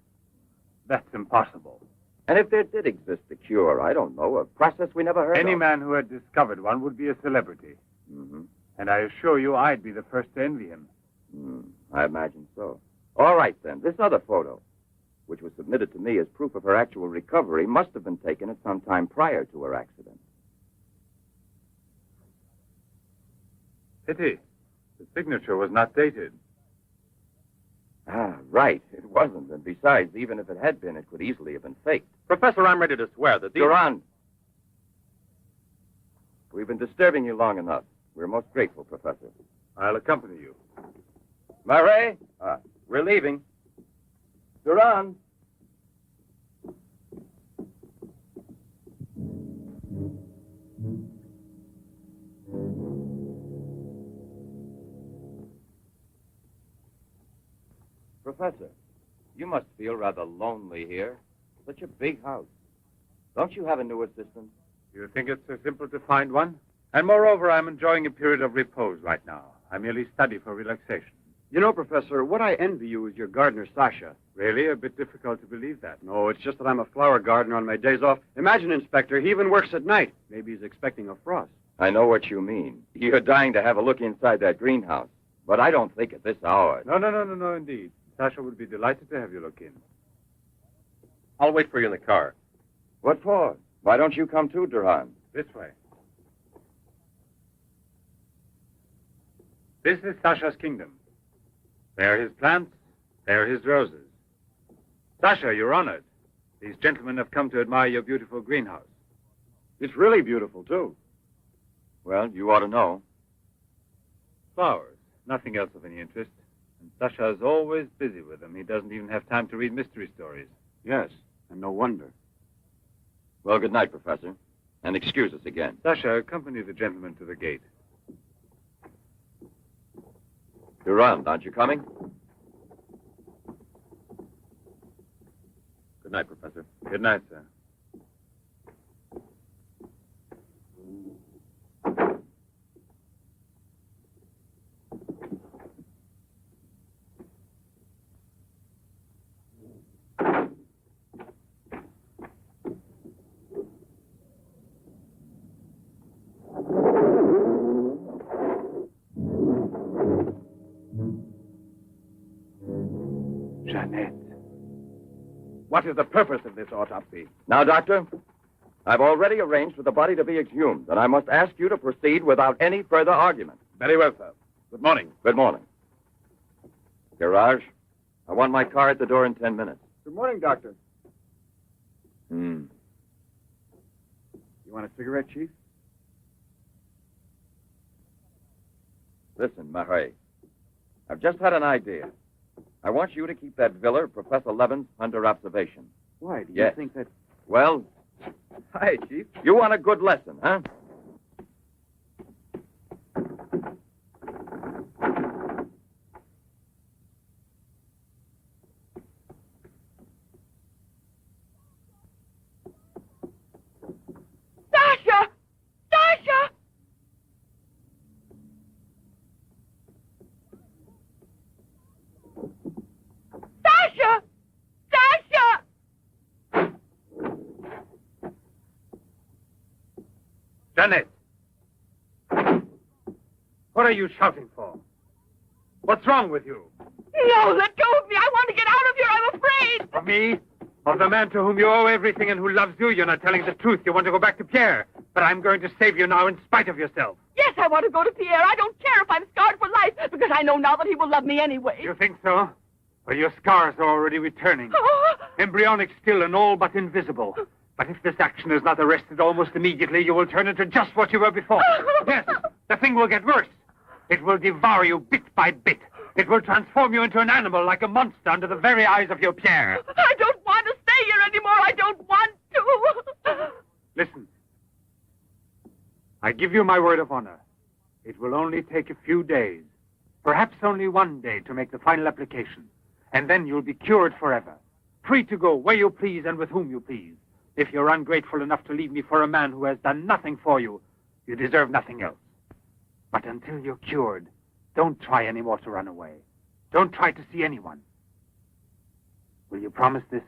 That's impossible. And if there did exist a cure, I don't know, a process we never heard of. Any man who had discovered one would be a celebrity. Mm-hmm. And I assure you I'd be the first to envy him. I imagine so. All right, then. This other photo, which was submitted to me as proof of her actual recovery, must have been taken at some time prior to her accident. Pity. The signature was not dated. Ah, right. It wasn't. And besides, even if it had been, it could easily have been faked. Professor, I'm ready to swear that these... Durand! We've been disturbing you long enough. We're most grateful, Professor. I'll accompany you. Murray? We're leaving. Durand! Professor, you must feel rather lonely here. Such a big house. Don't you have a new assistant? You think it's so simple to find one? And moreover, I'm enjoying a period of repose right now. I merely study for relaxation. You know, Professor, what I envy you is your gardener, Sasha. Really? A bit difficult to believe that. No, it's just that I'm a flower gardener on my days off. Imagine, Inspector, he even works at night. Maybe he's expecting a frost. I know what you mean. You're dying to have a look inside that greenhouse. But I don't think at this hour. No, indeed. Sasha would be delighted to have you look in. I'll wait for you in the car. What for? Why don't you come too, Durand? This way. This is Sasha's kingdom. There are his plants, there are his roses. Sasha, you're honored. These gentlemen have come to admire your beautiful greenhouse. It's really beautiful, too. Well, you ought to know. Flowers, nothing else of any interest. And Sasha is always busy with them. He doesn't even have time to read mystery stories. Yes, and no wonder. Well, good night, Professor. And excuse us again. Sasha, accompany the gentleman to the gate. Durand, aren't you coming? Good night, Professor. Good night, sir. Jeanette. What is the purpose of this autopsy? Now, Doctor, I've already arranged for the body to be exhumed, and I must ask you to proceed without any further argument. Very well, sir. Good morning. Good morning. Garage, I want my car at the door in 10 minutes. Good morning, Doctor. Hmm. You want a cigarette, Chief? Listen, Marais, I've just had an idea. I want you to keep that villa of Professor Levin's under observation. Why? Do you Yes. think that... Well, Hi, Chief. you want a good lesson, huh? Sasha! Sasha! Sasha! Sasha! Jeanette! What are you shouting for? What's wrong with you? No, let go of me. I want to get out of here. I'm afraid. Of me? Of the man to whom you owe everything and who loves you? You're not telling the truth. You want to go back to Pierre. But I'm going to save you now in spite of yourself. Yes, I want to go to Pierre. I don't care if I'm scarred for life, because I know now that he will love me anyway. You think so? Well, your scars are already returning. Embryonic still and all but invisible. But if this action is not arrested almost immediately, you will turn into just what you were before. Yes, the thing will get worse. It will devour you bit by bit. It will transform you into an animal, like a monster, under the very eyes of your Pierre. I don't want to stay here anymore. I don't want to. Listen. I give you my word of honor. It will only take a few days, perhaps only one day, to make the final application. And then you'll be cured forever, free to go where you please and with whom you please. If you're ungrateful enough to leave me for a man who has done nothing for you, you deserve nothing else. But until you're cured, don't try any more to run away. Don't try to see anyone. Will you promise this?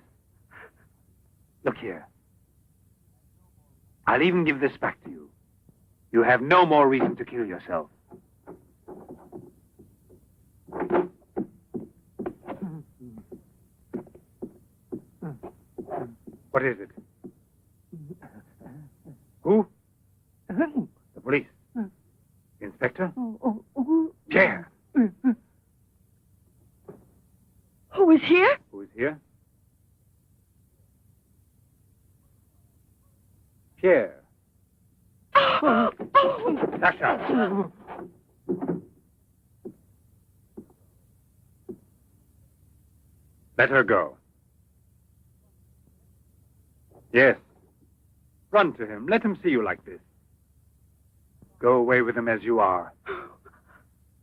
Look here. I'll even give this back to you. You have no more reason to kill yourself. What is it? Who? The police. Inspector? Pierre. Who is here? Who is here? Pierre. Sasha. Let her go. Yes. Run to him. Let him see you like this. Go away with him as you are.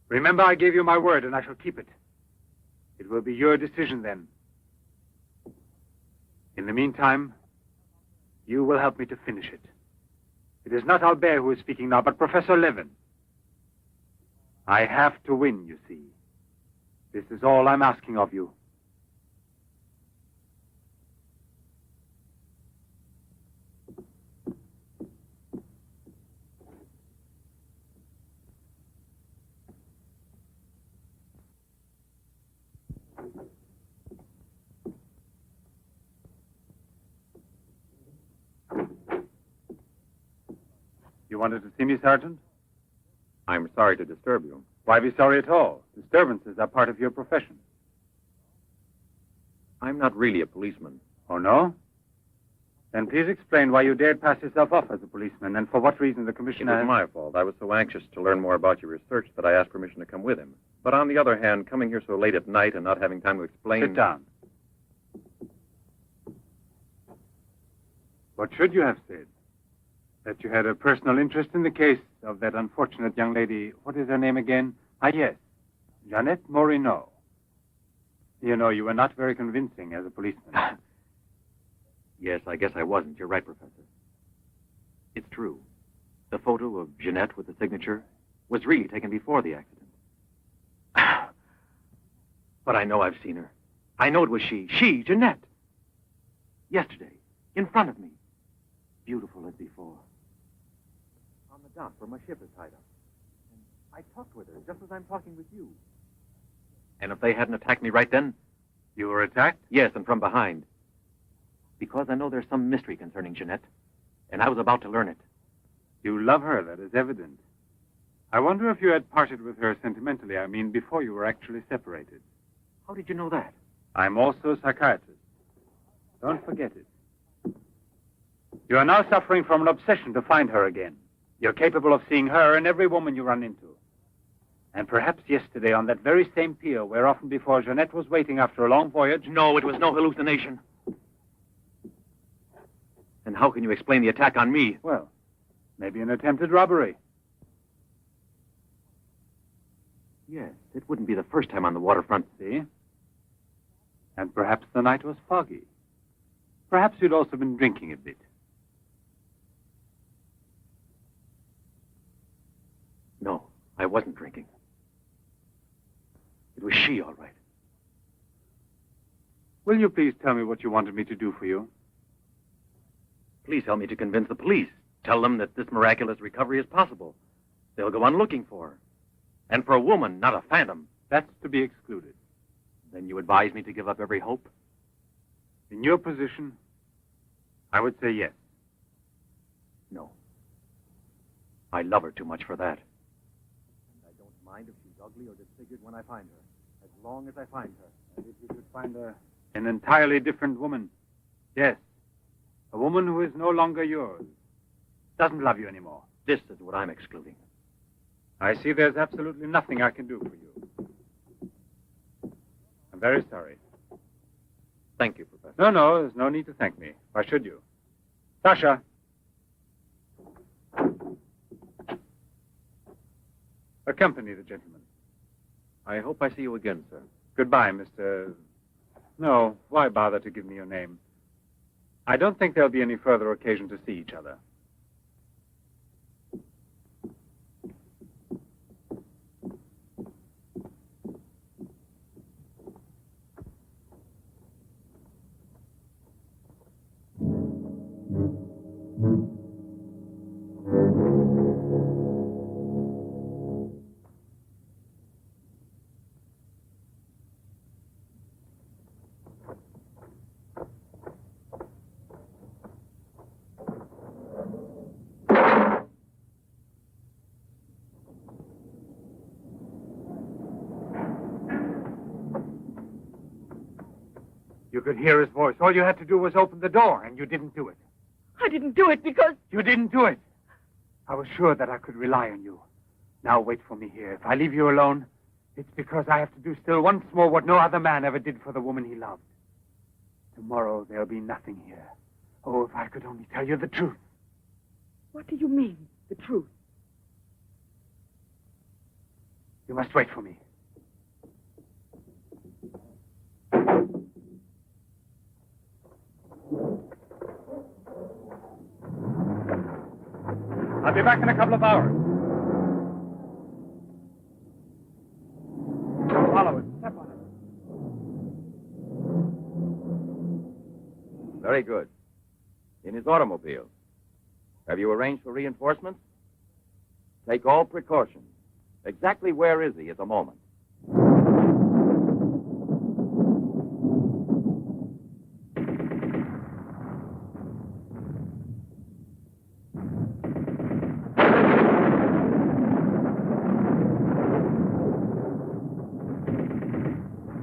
Remember, I gave you my word, and I shall keep it. It will be your decision then. In the meantime, you will help me to finish it. It is not Albert who is speaking now, but Professor Levin. I have to win, you see. This is all I'm asking of you. You wanted to see me, Sergeant? I'm sorry to disturb you. Why be sorry at all? Disturbances are part of your profession. I'm not really a policeman. Oh, no? Then please explain why you dared pass yourself off as a policeman, and for what reason the It commissioner... was my fault. I was so anxious to learn more about your research that I asked permission to come with him. But on the other hand, coming here so late at night and not having time to explain... Sit down. What should you have said? That you had a personal interest in the case of that unfortunate young lady. What is her name again? Ah, yes. Jeanette Moreneau. You know, you were not very convincing as a policeman. Yes, I guess I wasn't. You're right, Professor. It's true. The photo of Jeanette with the signature was really taken before the accident. But I know I've seen her. I know it was she, Jeanette. Yesterday, in front of me. Beautiful as before. On the dock where my ship is tied up. And I talked with her just as I'm talking with you. And if they hadn't attacked me right then, You were attacked? Yes, and from behind. Because I know there's some mystery concerning Jeanette, and I was about to learn it. You love her, that is evident. I wonder if you had parted with her sentimentally, I mean, before you were actually separated. How did you know that? I'm also a psychiatrist. Don't forget it. You are now suffering from an obsession to find her again. You're capable of seeing her and every woman you run into. And perhaps yesterday on that very same pier where often before Jeanette was waiting after a long voyage... No, it was no hallucination. And how can you explain the attack on me? Well, maybe an attempted robbery. Yes, it wouldn't be the first time on the waterfront. See? And perhaps the night was foggy. Perhaps you'd also been drinking a bit. No, I wasn't drinking. It was she, all right. Will you please tell me what you wanted me to do for you? Please help me to convince the police. Tell them that this miraculous recovery is possible. They'll go on looking for her. And for a woman, not a phantom. That's to be excluded. Then you advise me to give up every hope? In your position, I would say yes. No. I love her too much for that. And I don't mind if she's ugly or disfigured when I find her, as long as I find her. And if you should find an entirely different woman, yes, a woman who is no longer yours, doesn't love you anymore. This is what I'm excluding. I see there's absolutely nothing I can do for you. I'm very sorry. Thank you, Professor. No, there's no need to thank me. Why should you? Sasha. Accompany the gentleman. I hope I see you again, sir. Goodbye, Mr... No, why bother to give me your name? I don't think there'll be any further occasion to see each other. You could hear his voice. All you had to do was open the door, and you didn't do it. I didn't do it because... You didn't do it. I was sure that I could rely on you. Now wait for me here. If I leave you alone, it's because I have to do still once more what no other man ever did for the woman he loved. Tomorrow there'll be nothing here. Oh, if I could only tell you the truth. What do you mean, the truth? You must wait for me. I'll be back in a couple of hours. Follow it. Step on it. Very good. In his automobile. Have you arranged for reinforcements? Take all precautions. Exactly where is he at the moment?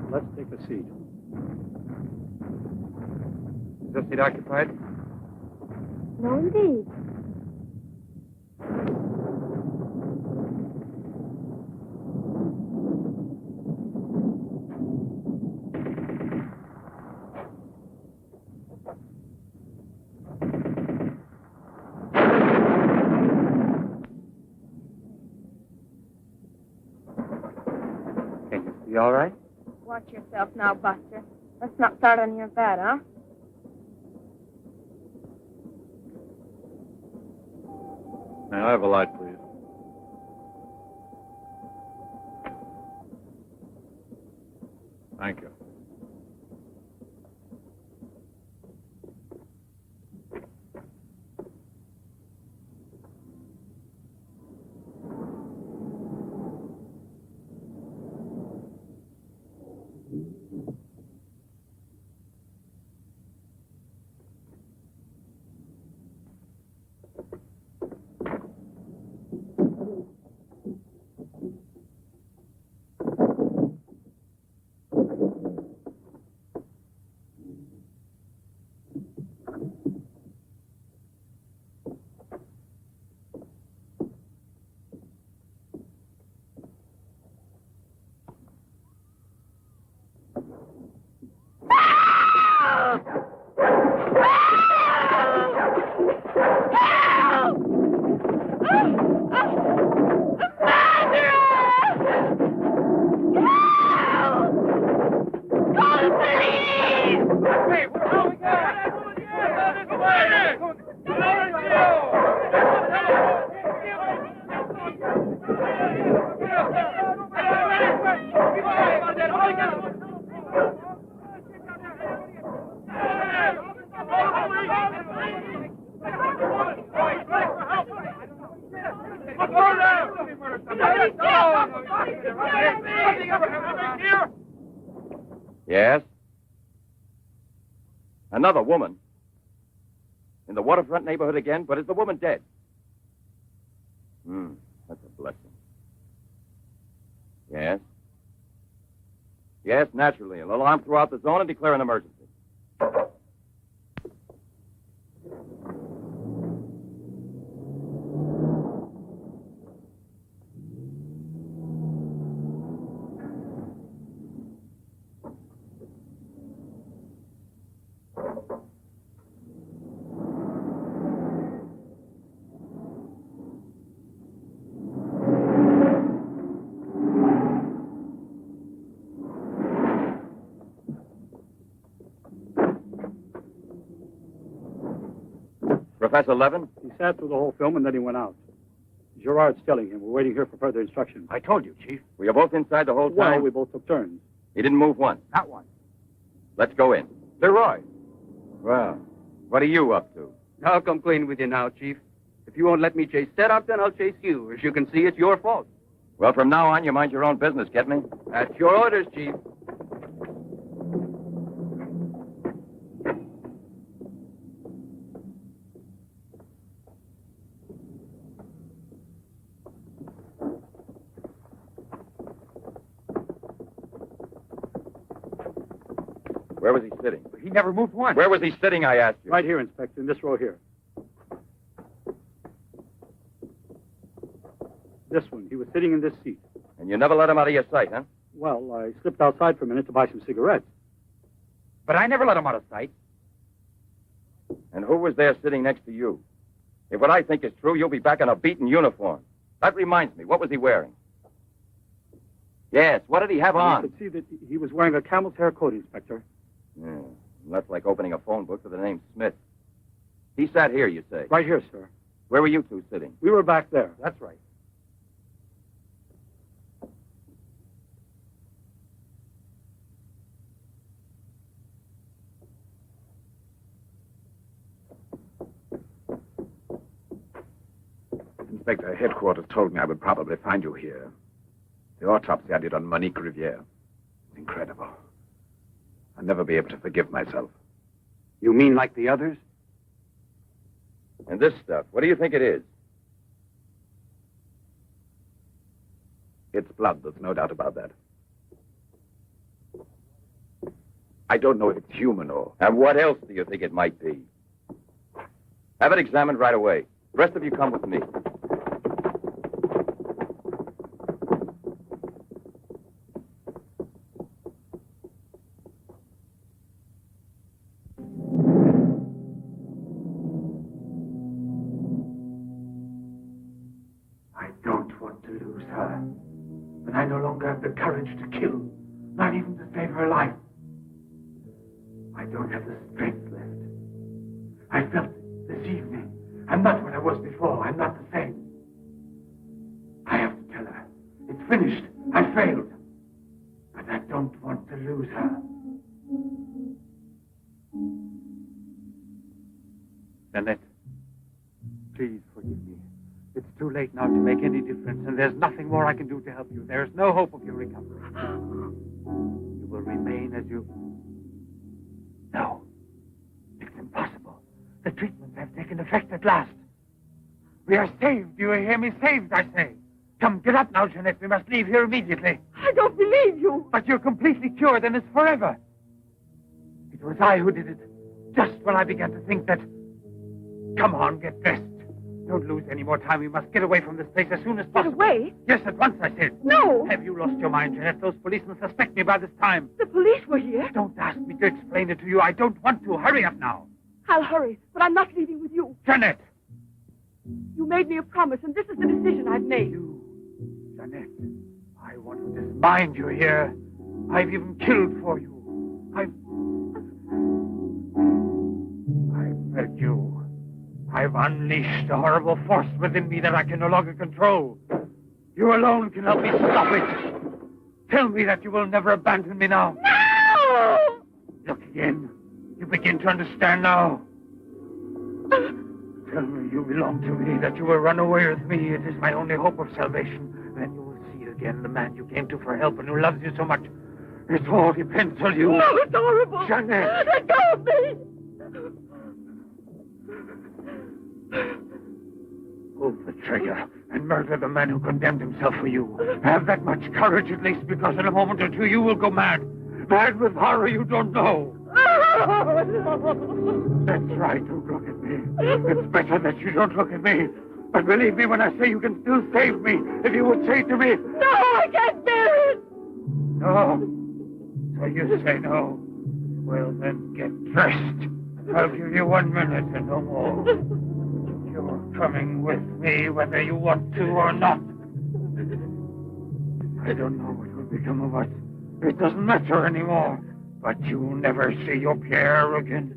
Let's take a seat. Is this seat occupied? No, indeed. Can you see all right? Watch yourself now, Buster. Let's not start on your bed, huh? May I have a light, please? Thank you. Yes? Another woman. In the waterfront neighborhood again, but is the woman dead? That's a blessing. Yes? Yes, naturally. An alarm throughout the zone and declare an emergency. Professor Levin? He sat through the whole film and then he went out. Gerard's telling him. We're waiting here for further instructions. I told you, Chief. Were you both inside the whole time? Well, we both took turns. He didn't move once. Not one. Let's go in. Leroy. Well, what are you up to? I'll come clean with you now, Chief. If you won't let me chase setup, then I'll chase you. As you can see, it's your fault. Well, from now on, you mind your own business, get me? That's your orders, Chief. Where was he sitting? He never moved once. Where was he sitting, I asked you? Right here, Inspector, in this row here. This one. He was sitting in this seat. And you never let him out of your sight, huh? Well, I slipped outside for a minute to buy some cigarettes. But I never let him out of sight. And who was there sitting next to you? If what I think is true, you'll be back in a beaten uniform. That reminds me, what was he wearing? Yes, what did he have on? You could see that he was wearing a camel's hair coat, Inspector. Yeah, that's like opening a phone book with the name Smith. He sat here, you say? Right here, sir. Where were you two sitting? We were back there. That's right. Inspector, headquarters told me I would probably find you here. The autopsy I did on Monique Riviere. It's incredible. I'll never be able to forgive myself. You mean like the others? And this stuff, what do you think it is? It's blood, there's no doubt about that. I don't know if it's human or... And what else do you think it might be? Have it examined right away. The rest of you come with me. I don't want to lose her. But I no longer have the courage to kill, not even to save her life. I don't have the strength left. I felt it this evening. I'm not what I was before. I'm not the same. I have to tell her. It's finished. I failed. But I don't want to lose her. Jeanette, please forgive me. It's too late now to make any difference, and there's nothing more I can do to help you. There's no hope of your recovery. You will remain as you... No. It's impossible. The treatments have taken effect at last. We are saved. Do you hear me? Saved, I say. Come, get up now, Jeanette. We must leave here immediately. I don't believe you. But you're completely cured, and it's forever. It was I who did it. Just when I began to think that... Come on, get dressed. Don't lose any more time. We must get away from this place as soon as possible. Get away? Yes, at once, I said. No. Have you lost your mind, Jeanette? Those policemen suspect me by this time. The police were here. Don't ask me to explain it to you. I don't want to. Hurry up now. I'll hurry, but I'm not leaving with you. Jeanette! You made me a promise, and this is the decision I've made. Jeanette, I want to dismind you here. I've even killed for you. I beg you. I've unleashed a horrible force within me that I can no longer control. You alone can help me stop it. Tell me that you will never abandon me now. No! Look again. You begin to understand now. Tell me you belong to me, that you will run away with me. It is my only hope of salvation. Then you will see again the man you came to for help and who loves you so much. It all depends on you. No, it's horrible. Jeanette! Let go of me! Pull the trigger and murder the man who condemned himself for you. Have that much courage at least, because in a moment or two you will go mad. Mad with horror you don't know. That's right, don't look at me. It's better that you don't look at me. But believe me when I say you can still save me. If you would say to me... No, I can't bear it! No. So you say no. Well, then get dressed. I'll give you 1 minute and no more. You're coming with me whether you want to or not. I don't know what will become of us. It doesn't matter anymore. But you'll never see your Pierre again.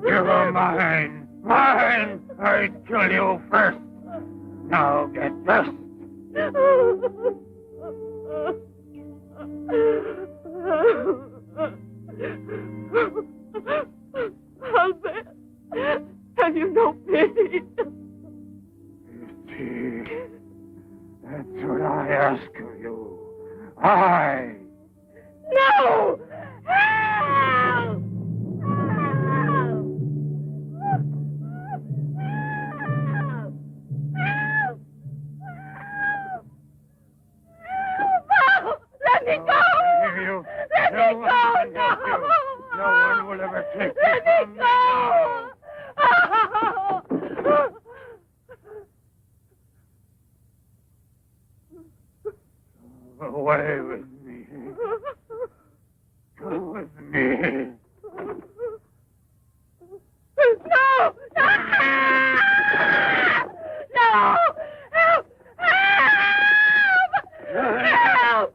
You're mine. Mine! I'd kill you first. Now get dressed. Albert, have you no pity? Pity? That's what I ask of you. I... No! Help! Let me go! Let me go! No one will ever take you Let me from go! Go away with me. Go with me. No! No! No! Help! Help! Help!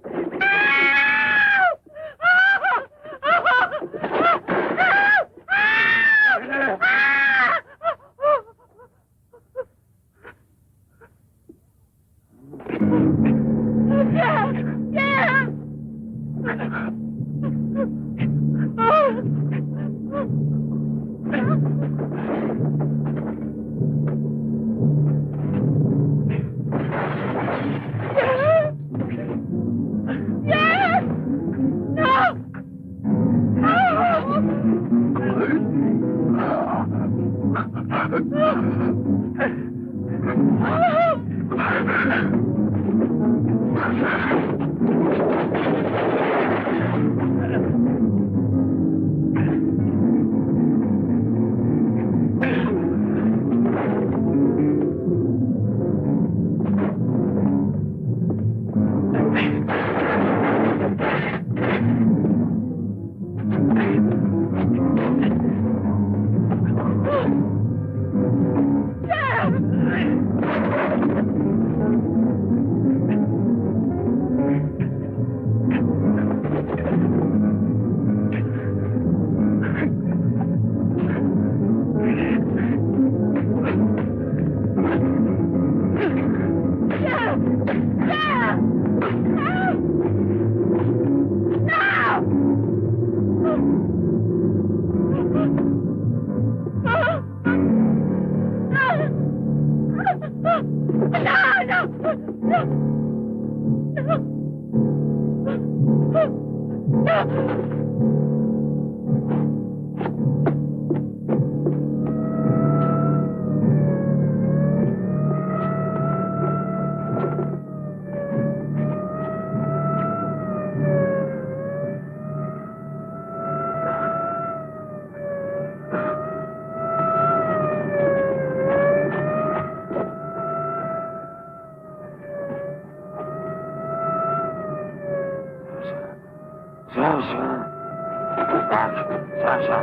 Sasha,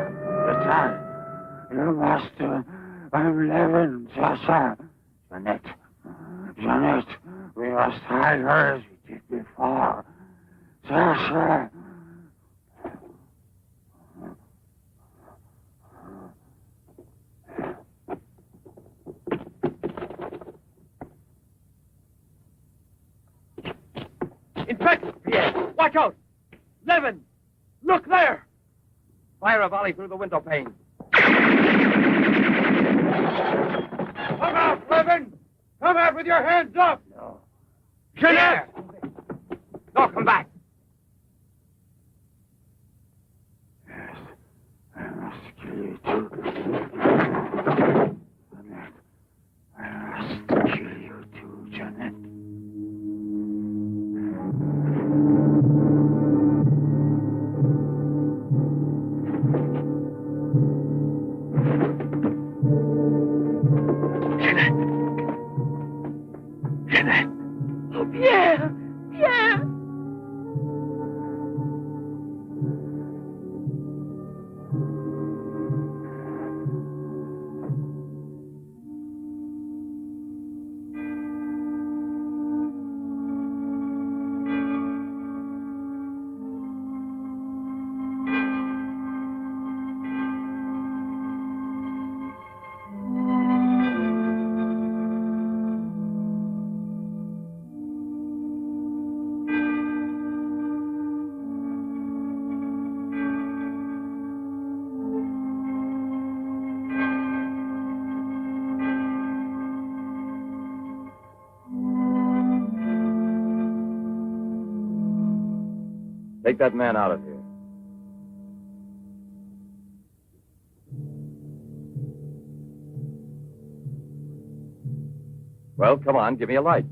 return. You master. I'm Levin, Sasha. Jeanette, we must hide her as we did before. Sasha. Inspector! Pierre, watch out! Levin! Look there! Fire a volley through the window pane. Come out, Levin! Come out with your hands up! No. Jeanette! No, come back. Yes, I must kill you too. Jeanette, I must kill you too, Jeanette. Jeanette. Oh, Pierre! Pierre! Take that man out of here. Well, come on, give me a light.